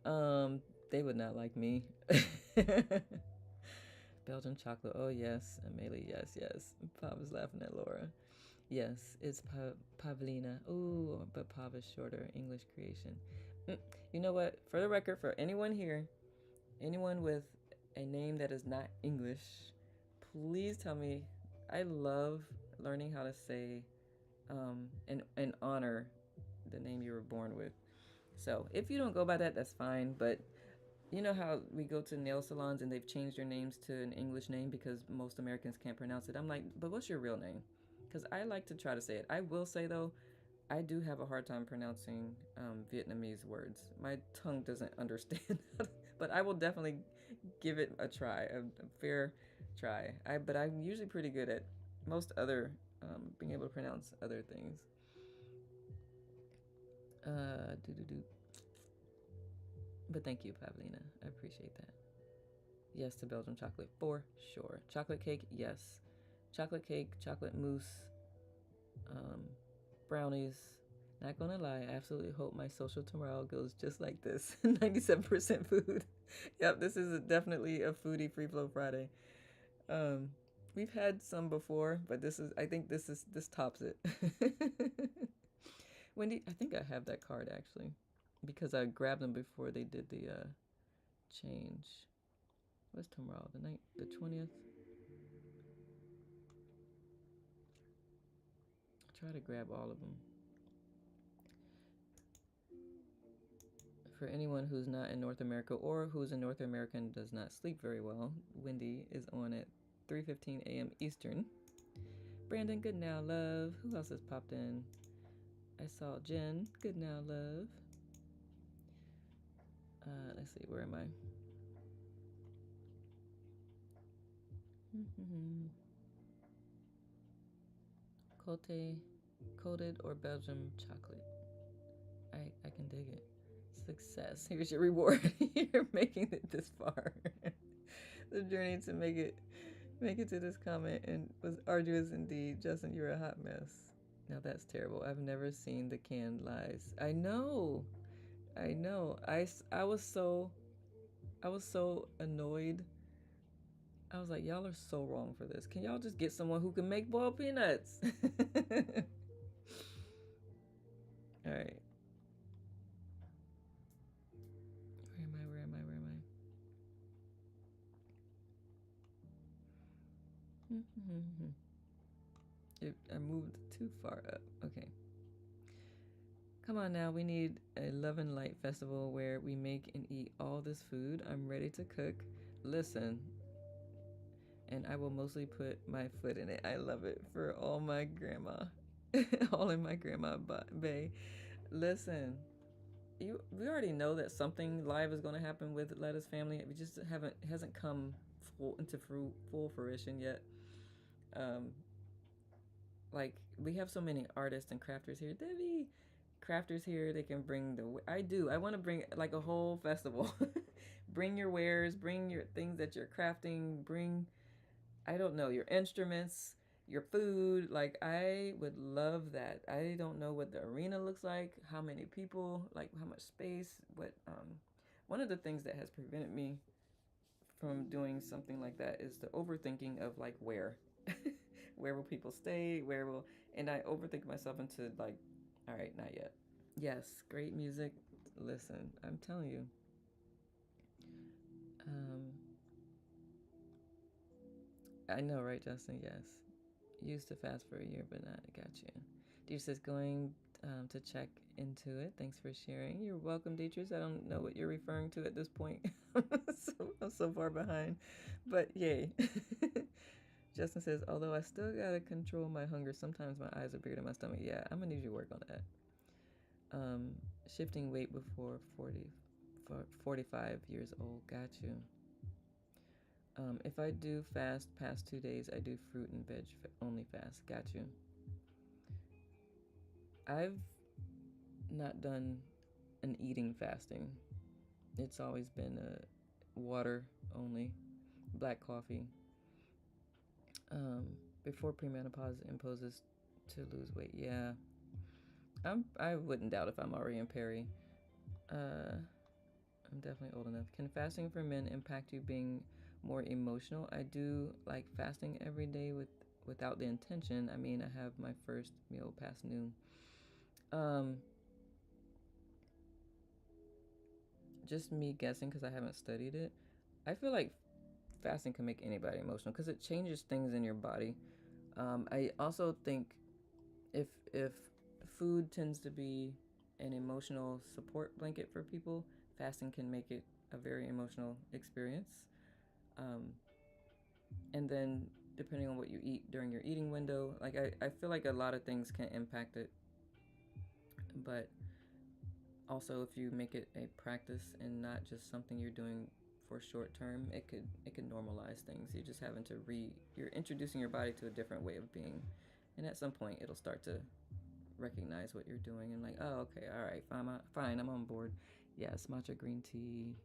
They would not like me. Belgian chocolate. Oh yes, Amelie. Yes. Pav is laughing at Laura. Yes, it's Pavlina. Ooh, but Pav is shorter. English creation. You know what? For the record, for anyone here, Anyone with a name that is not English, please tell me. I love learning how to say and honor the name you were born with. So if you don't go by that, that's fine. But you know how we go to nail salons and they've changed their names to an English name because most Americans can't pronounce it. I'm like, but what's your real name? Because I like to try to say it. I will say though, I do have a hard time pronouncing Vietnamese words. My tongue doesn't understand, but I will definitely give it a try, a fair try. But I'm usually pretty good at most other being able to pronounce other things. Do do do. But thank you, Pavlina. I appreciate that. Yes to Belgian chocolate for sure. Chocolate cake, yes. Chocolate cake, chocolate mousse, um, brownies. Not gonna lie, I absolutely hope my social tomorrow goes just like this. 97% food. Yep, this is definitely a foodie free flow Friday. Um, we've had some before, but I think this tops it. Wendy, I think I have that card actually, because I grabbed them before they did the change. What's tomorrow? The 20th. Try to grab all of them. For anyone who's not in North America or who's in North America and does not sleep very well, Wendy is on at 3:15 a.m. Eastern. Brandon, good now, love. Who else has popped in? I saw Jen. Good now, love. Let's see, where am I? Cote, coated or Belgium chocolate. I can dig it. Success. Here's your reward. You're making it this far. The journey to make it to this comment and was arduous indeed. Justin, you're a hot mess. Now that's terrible. I've never seen the canned lies. I know. I know. I was so annoyed. I was like, y'all are so wrong for this. Can y'all just get someone who can make boiled peanuts? All right. Where am I? Where am I? Where am I? I moved too far up. Okay. Come on now, we need a Love and Light festival where we make and eat all this food. I'm ready to cook. Listen, and I will mostly put my foot in it. I love it for all my grandma, all in my grandma bay. Listen, we already know that something live is going to happen with Lettuce Family. We just hasn't come into full fruition yet. Um, like we have so many artists and crafters here. Debbie, crafters here. They can bring the. I want to bring like a whole festival. Bring your wares. Bring your things that you're crafting. Bring, I don't know, your instruments, your food. Like I would love that. I don't know what the arena looks like. How many people? Like how much space? What? One of the things that has prevented me from doing something like that is the overthinking of like where. Where will people stay? Where will, and I overthink myself into like, all right, not yet. Yes, great music. Listen, I'm telling you. Um, I know, right, Justin? Yes. Used to fast for a year, but not. I got you. Deidre says going to check into it. Thanks for sharing. You're welcome, Deidre. I don't know what you're referring to at this point. I'm so far behind, but yay. Justin says, although I still gotta control my hunger, sometimes my eyes are bigger than my stomach. Yeah, I'm gonna need you to work on that. Shifting weight before 45 years old. Got you. If I do fast past 2 days, I do fruit and veg only fast. Got you. I've not done an eating fasting. It's always been water only, black coffee. Um, Before premenopause imposes to lose weight. Yeah, I wouldn't doubt if I'm already in peri. I'm definitely old enough. Can fasting for men impact you being more emotional? I do like fasting every day without the intention. I mean, I have my first meal past noon. Um, just me guessing because I haven't studied it. I feel like fasting can make anybody emotional because it changes things in your body. I also think if food tends to be an emotional support blanket for people, fasting can make it a very emotional experience. Um, and then depending on what you eat during your eating window, like I feel like a lot of things can impact it, but also if you make it a practice and not just something you're doing for short term, it could normalize things. You're just having to you're introducing your body to a different way of being, and at some point it'll start to recognize what you're doing and like, oh, okay, all right, fine, I'm on board. Yes, matcha green tea,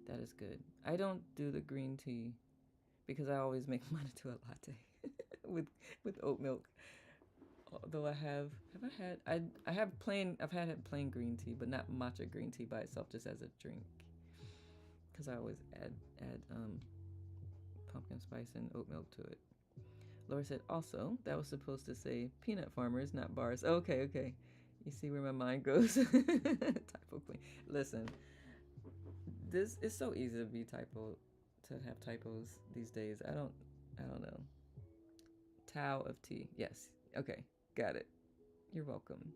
that is good. I don't do the green tea because I always make mine into a latte with oat milk. Although I have plain I've had plain green tea, but not matcha green tea by itself, just as a drink. Because I always add pumpkin spice and oat milk to it. Laura said also that was supposed to say peanut farmers, not bars. Okay, okay. You see where my mind goes. Typo queen. Listen, this is so easy to have typos these days. I don't know. Tao of tea. Yes. Okay. Got it. You're welcome.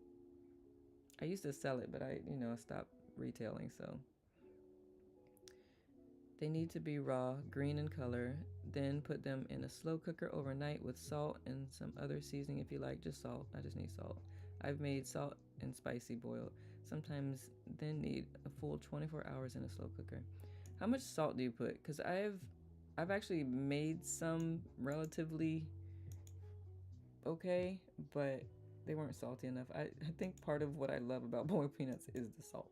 I used to sell it, but I stopped retailing. So they need to be raw, green in color. Then put them in a slow cooker overnight with salt and some other seasoning if you like. Just salt. I just need salt. I've made salt and spicy boiled. Sometimes then need a full 24 hours in a slow cooker. How much salt do you put? Because I've actually made some relatively okay, but they weren't salty enough. I think part of what I love about boiled peanuts is the salt.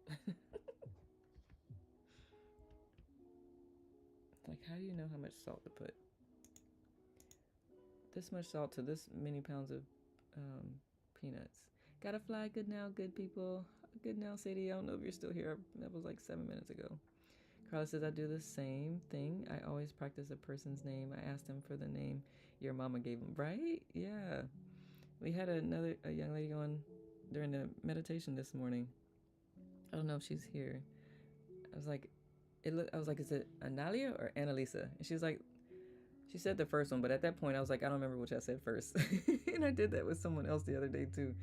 Like, how do you know how much salt to put? This much salt to this many pounds of um, peanuts. Gotta fly good now, good people. Good now, Sadie. I don't know if you're still here. That was like 7 minutes ago. Carla says, I do the same thing. I always practice a person's name. I asked them for the name your mama gave them. Right? Yeah. We had a young lady on during the meditation this morning. I don't know if she's here. I was like, I was like, is it Analia or Annalisa? And she said the first one, but at that point I was like, I don't remember which I said first. And I did that with someone else the other day too.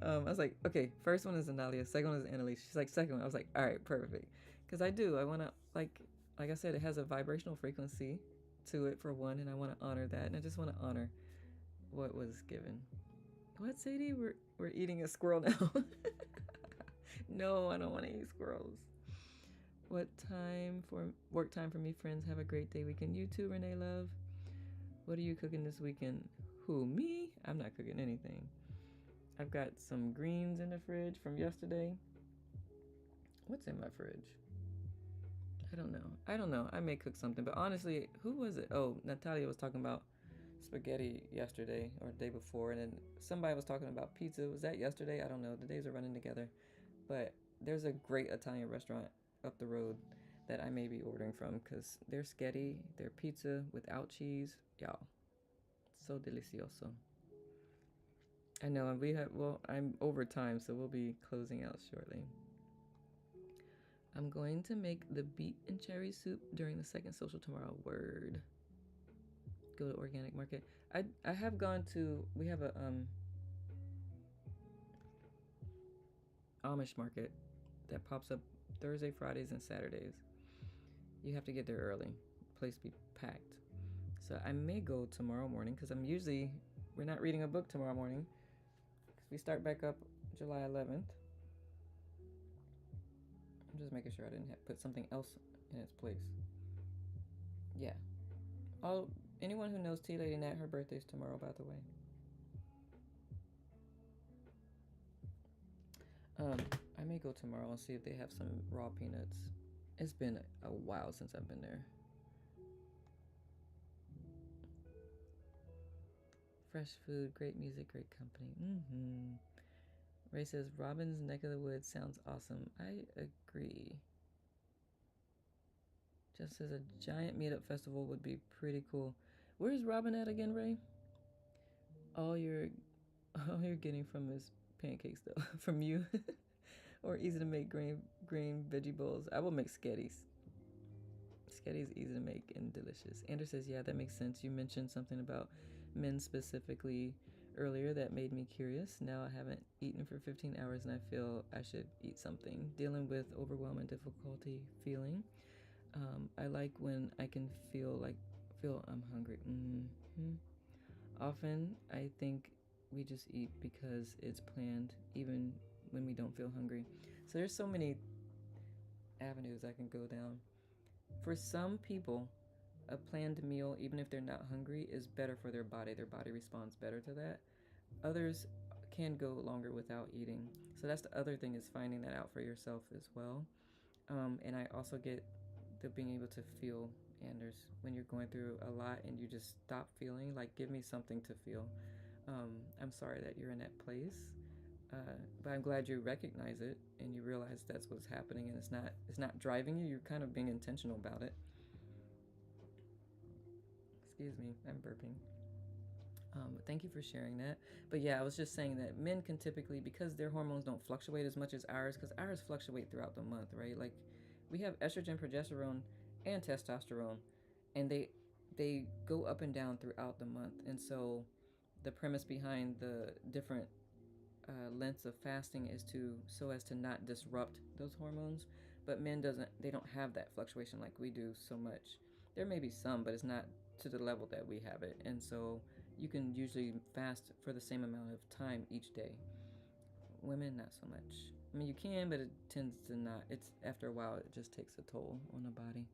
I was like, okay, first one is Analia, second one is Annalisa. She's like, second one. I was like, all right, perfect. Because I want to like I said, it has a vibrational frequency to it for one, and I want to honor that, and I just want to honor what was given. What, Sadie? We're eating a squirrel now. No, I don't want to eat squirrels. What time for work time for me, friends? Have a great day weekend. You too, Renee Love. What are you cooking this weekend? Who, me? I'm not cooking anything. I've got some greens in the fridge from yesterday. What's in my fridge? I don't know. I may cook something, but honestly, who was it? Oh, Natalia was talking about spaghetti yesterday or the day before, and then somebody was talking about pizza. Was that yesterday? I don't know. The days are running together. But there's a great Italian restaurant up the road that I may be ordering from because their sketty, their pizza without cheese, y'all, so delicioso. I know, and I'm over time, so we'll be closing out shortly. I'm going to make the beet and cherry soup during the second social tomorrow. Word. Go to organic market. I have gone to. We have a Amish market that pops up Thursday, Fridays, and Saturdays. You have to get there early. Place be packed. So I may go tomorrow morning because we're not reading a book tomorrow morning because we start back up July 11th. I'm just making sure I didn't put something else in its place. Yeah. Anyone who knows Tea Lady Nat, her birthday's tomorrow, by the way. I may go tomorrow and see if they have some raw peanuts. It's been a while since I've been there. Fresh food, great music, great company. Ray says, Robin's neck of the woods sounds awesome. I agree. Just as a giant meetup festival would be pretty cool. Where's Robin at again, Ray? All you're getting from is pancakes though, from you. Or easy to make green veggie bowls. I will make sketties. Spaghetti is easy to make and delicious. Anders says, yeah, that makes sense. You mentioned something about men specifically earlier that made me curious. Now I haven't eaten for 15 hours and I feel I should eat something. Dealing with overwhelm and difficulty feeling. I like when I can feel I'm hungry. Often I think we just eat because it's planned, even when we don't feel hungry. So there's so many avenues I can go down. For some people, a planned meal, even if they're not hungry, is better for their body. Their body responds better to that. Others can go longer without eating. So that's the other thing, is finding that out for yourself as well. And I also get the being able to feel, Anders, when you're going through a lot and you just stop feeling, like, give me something to feel. I'm sorry that you're in that place. But I'm glad you recognize it and you realize that's what's happening, and it's not driving you. You're kind of being intentional about it. Excuse me, I'm burping. Thank you for sharing that. But yeah, I was just saying that men can typically, because their hormones don't fluctuate as much as ours, because ours fluctuate throughout the month, right? Like, we have estrogen, progesterone, and testosterone, and they go up and down throughout the month. And so the premise behind the different lengths of fasting is so as to not disrupt those hormones. But men they don't have that fluctuation like we do so much. There may be some, but it's not to the level that we have it. And so you can usually fast for the same amount of time each day. Women, not so much. I mean, you can, but it tends to not. It's after a while, it just takes a toll on the body.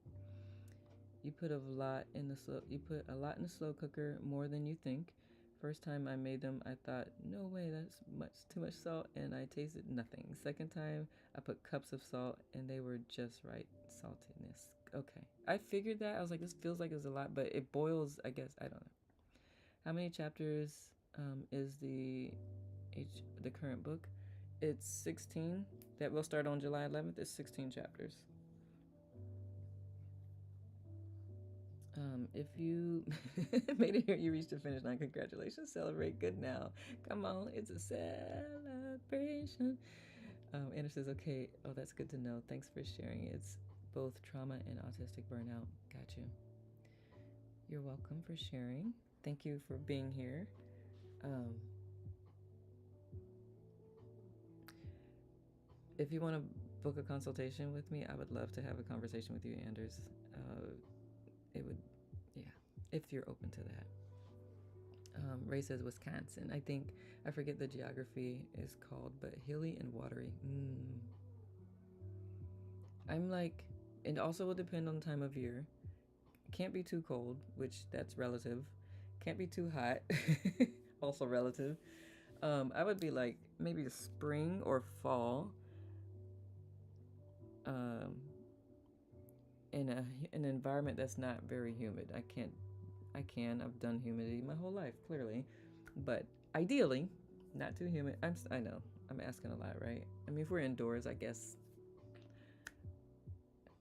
You put a lot in the slow cooker, more than you think. First time I made them, I thought, no way, that's too much salt, and I tasted nothing. Second time, I put cups of salt, and they were just right saltiness. Okay, I figured that. I was like, this feels like it's a lot, but it boils, I guess. I don't know. How many chapters is the current book? It's 16. That will start on July 11th. It's 16 chapters. If you made it here, you reached the finish line. Congratulations. Celebrate good now. Come on, it's a celebration. Anna says, okay. Oh, that's good to know. Thanks for sharing. It's both trauma and autistic burnout. Got you. You're welcome for sharing. Thank you for being here. If you want to book a consultation with me, I would love to have a conversation with you, Anders. It would, yeah, if you're open to that. Ray says Wisconsin. I forget the geography is called, but hilly and watery. I'm like, it also will depend on the time of year. Can't be too cold, which that's relative. Can't be too hot, also relative. I would be like maybe spring or fall. In an environment that's not very humid. I've done humidity my whole life, clearly, but ideally not too humid. I know I'm asking a lot, right? I mean, if we're indoors, I guess,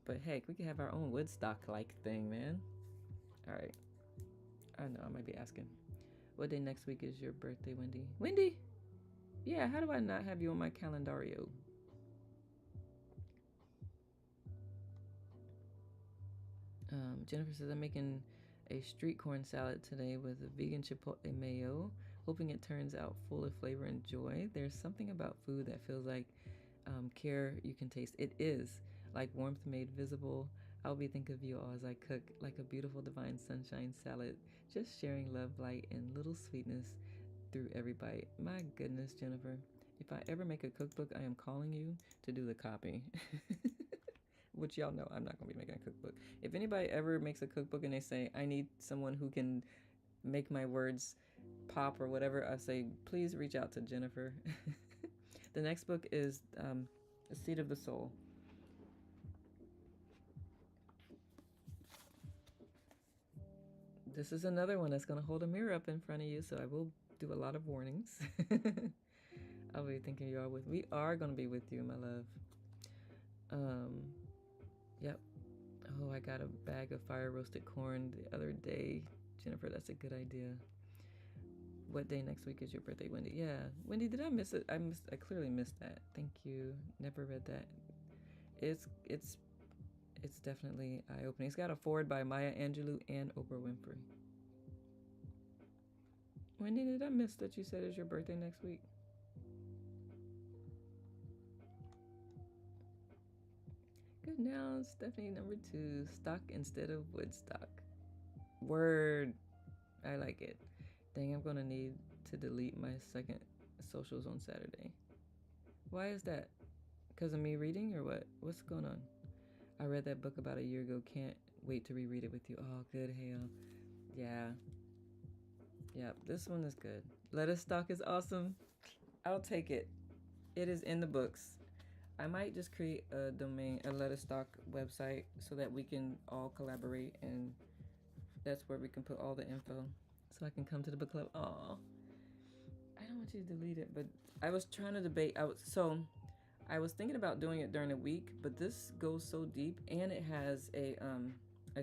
but heck, we could have our own Woodstock like thing, man. All right, I know I might be asking, what day next week is your birthday, Wendy? Yeah, how do I not have you on my calendario? Jennifer says, I'm making a street corn salad today with a vegan chipotle mayo, hoping it turns out full of flavor and joy. There's something about food that feels like care you can taste. It is like warmth made visible. I'll be thinking of you all as I cook, like a beautiful divine sunshine salad, just sharing love, light, and little sweetness through every bite. My goodness, Jennifer. If I ever make a cookbook, I am calling you to do the copy. Which y'all know I'm not going to be making a cookbook. If anybody ever makes a cookbook and they say, I need someone who can make my words pop or whatever, I say, please reach out to Jennifer. The next book is The Seed of the Soul. This is another one that's going to hold a mirror up in front of you, so I will do a lot of warnings. I'll be thinking you are with. We are going to be with you, my love. Yep. Oh, I got a bag of fire roasted corn the other day. Jennifer, that's a good idea. What day next week is your birthday, Wendy? Yeah. Wendy, did I miss it? I clearly missed that. Thank you. Never read that. It's it's definitely eye-opening. It's got a forward by Maya Angelou and Oprah Winfrey. Wendy, did I miss that you said it's your birthday next week? Good now, Stephanie number 2. Stock instead of Woodstock. Word. I like it. Dang, I'm gonna need to delete my second socials on Saturday. Why is that? Because of me reading or what? What's going on? I read that book about a year ago. Can't wait to reread it with you. Oh, good, Hale. Yeah. Yep, this one is good. Lettuce stock is awesome. I'll take it. It is in the books. I might just create a domain, a lettuce stock website so that we can all collaborate, and that's where we can put all the info so I can come to the book club. Aw. I don't want you to delete it, but I was trying to debate. I was thinking about doing it during the week, but this goes so deep, and it has a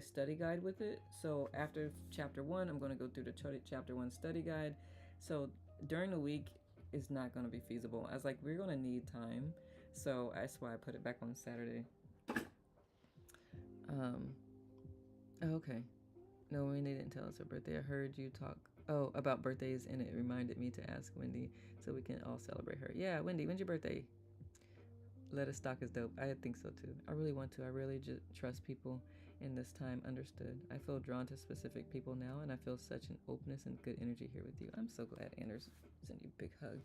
study guide with it. So after chapter 1, I'm going to go through the chapter 1 study guide. So during the week is not going to be feasible. I was like, we're going to need time, so that's why I put it back on Saturday. Okay. No, Wendy didn't tell us her birthday. I heard you talk about birthdays, and it reminded me to ask Wendy so we can all celebrate her. Yeah, Wendy, when's your birthday? Lettuce stock is dope. I think so too. I really want to. I really just trust people in this time. Understood. I feel drawn to specific people now, and I feel such an openness and good energy here with you. I'm so glad. Anders, send you a big hug.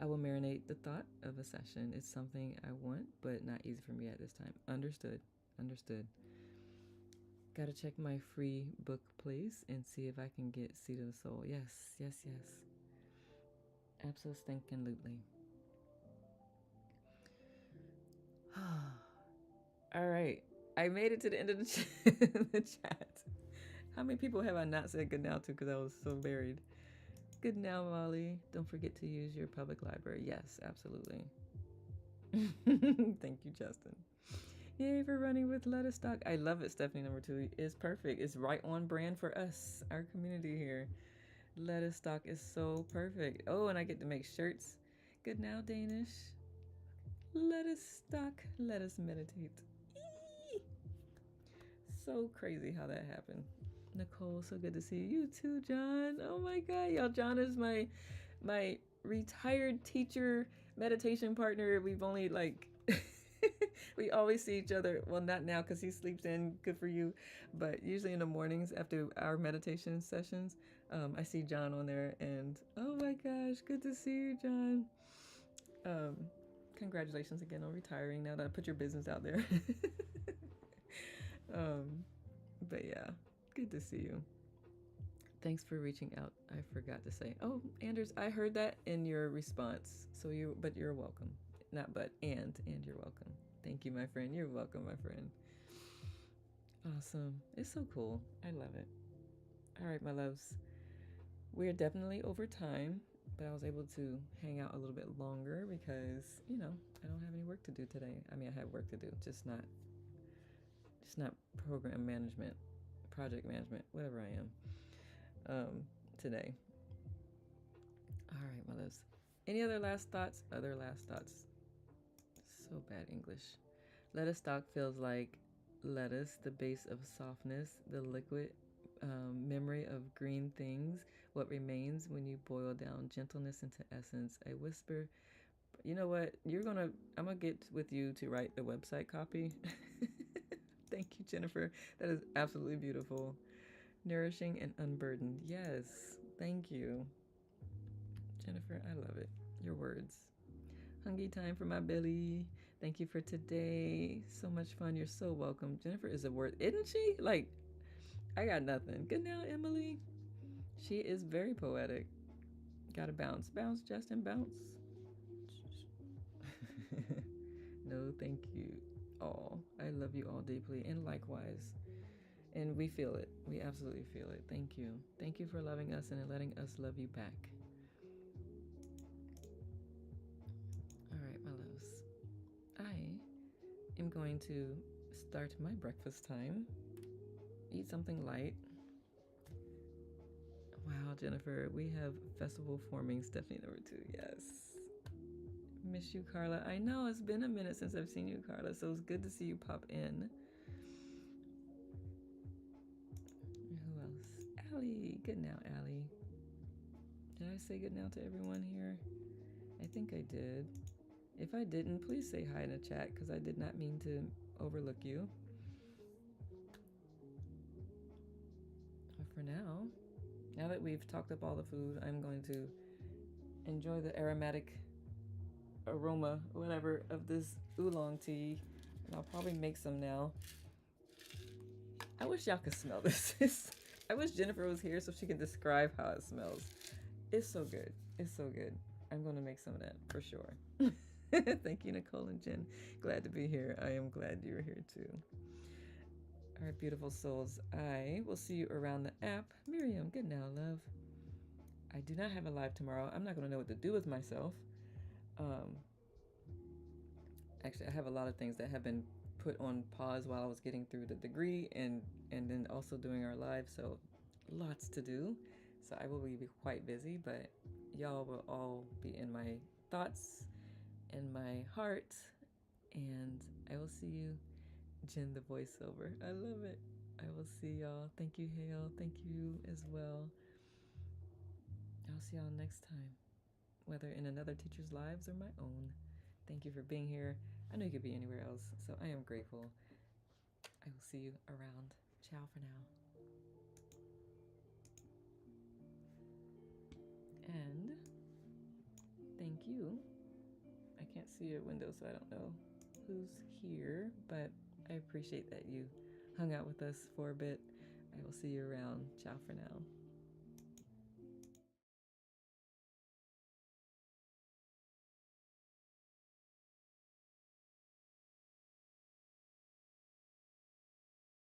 I will marinate the thought of a session. It's something I want, but not easy for me at this time. Understood. Understood. Gotta check my free book place and see if I can get Seed of the Soul. Yes, yes, yes. Absolutely. All right. I made it to the end of the chat. How many people have I not said good now to because I was so buried? Good now, Molly. Don't forget to use your public library. Yes, absolutely. Thank you, Justin. Yay for running with lettuce stock. I love it. Stephanie number 2 is perfect. It's right on brand for us, our community here. Lettuce stock is so perfect. Oh, and I get to make shirts. Good now, Danish. Lettuce stock. Let us meditate. Eee! So crazy how that happened. Nicole, so good to see you too, John. Oh my God, y'all. John is my retired teacher meditation partner. We've only we always see each other. Well, not now because he sleeps in. Good for you. But usually in the mornings after our meditation sessions, I see John on there, and oh my gosh, good to see you, John. Congratulations again on retiring. Now that I put your business out there. But yeah, good to see you. Thanks for reaching out. I forgot to say. Oh, Anders, I heard that in your response. But you're welcome. Not but, and you're welcome. Thank you, my friend. You're welcome, my friend. Awesome. It's so cool. I love it. All right, my loves. We're definitely over time, but I was able to hang out a little bit longer because, I don't have any work to do today. I mean, I have work to do, just not program management, project management, whatever I am today. All right, my loves. Any other last thoughts? Other last thoughts. So bad English. Lettuce stock feels like lettuce, the base of softness, the liquid memory of green things, what remains when you boil down gentleness into essence. A whisper. You know what? I'm gonna get with you to write the website copy. Thank you, Jennifer. That is absolutely beautiful. Nourishing and unburdened. Yes. Thank you. Jennifer, I love it. Your words. Hungry time for my belly. Thank you for today. So much fun. You're so welcome. Jennifer is a word, isn't she? I got nothing. Good now, Emily. She is very poetic. Gotta bounce. Bounce, Justin, bounce. No, thank you all. I love you all deeply, and likewise. And we feel it. We absolutely feel it. Thank you. Thank you for loving us and letting us love you back. All right, my loves. I am going to start my breakfast time. Eat something light. Wow, Jennifer, we have festival forming. Stephanie number 2. Yes. Miss you, Carla. I know it's been a minute since I've seen you, Carla, so it's good to see you pop in. good now, Allie. Did I say good now to everyone here? I think I did. If I didn't, please say hi in the chat because I did not mean to overlook you. But for now that we've talked up all the food, I'm going to enjoy the aromatic aroma, whatever, of this oolong tea. And I'll probably make some now. I wish y'all could smell this. I wish Jennifer was here so she can describe how it smells. It's so good. It's so good. I'm going to make some of that for sure. Thank you, Nicole and Jen. Glad to be here. I am glad you're here too. All right, beautiful souls. I will see you around the app. Miriam, good now, love. I do not have a live tomorrow. I'm not going to know what to do with myself. Actually, I have a lot of things that have been put on pause while I was getting through the degree and then also doing our live. So lots to do. So I will be quite busy, but y'all will all be in my thoughts and my heart. And I will see you, Jen, the voiceover. I love it. I will see y'all. Thank you, Hale. Thank you as well. I'll see y'all next time, whether in another teacher's lives or my own. Thank you for being here. I know you could be anywhere else, so I am grateful. I will see you around. Ciao for now. And thank you. I can't see your window, so I don't know who's here, but I appreciate that you hung out with us for a bit. I will see you around. Ciao for now.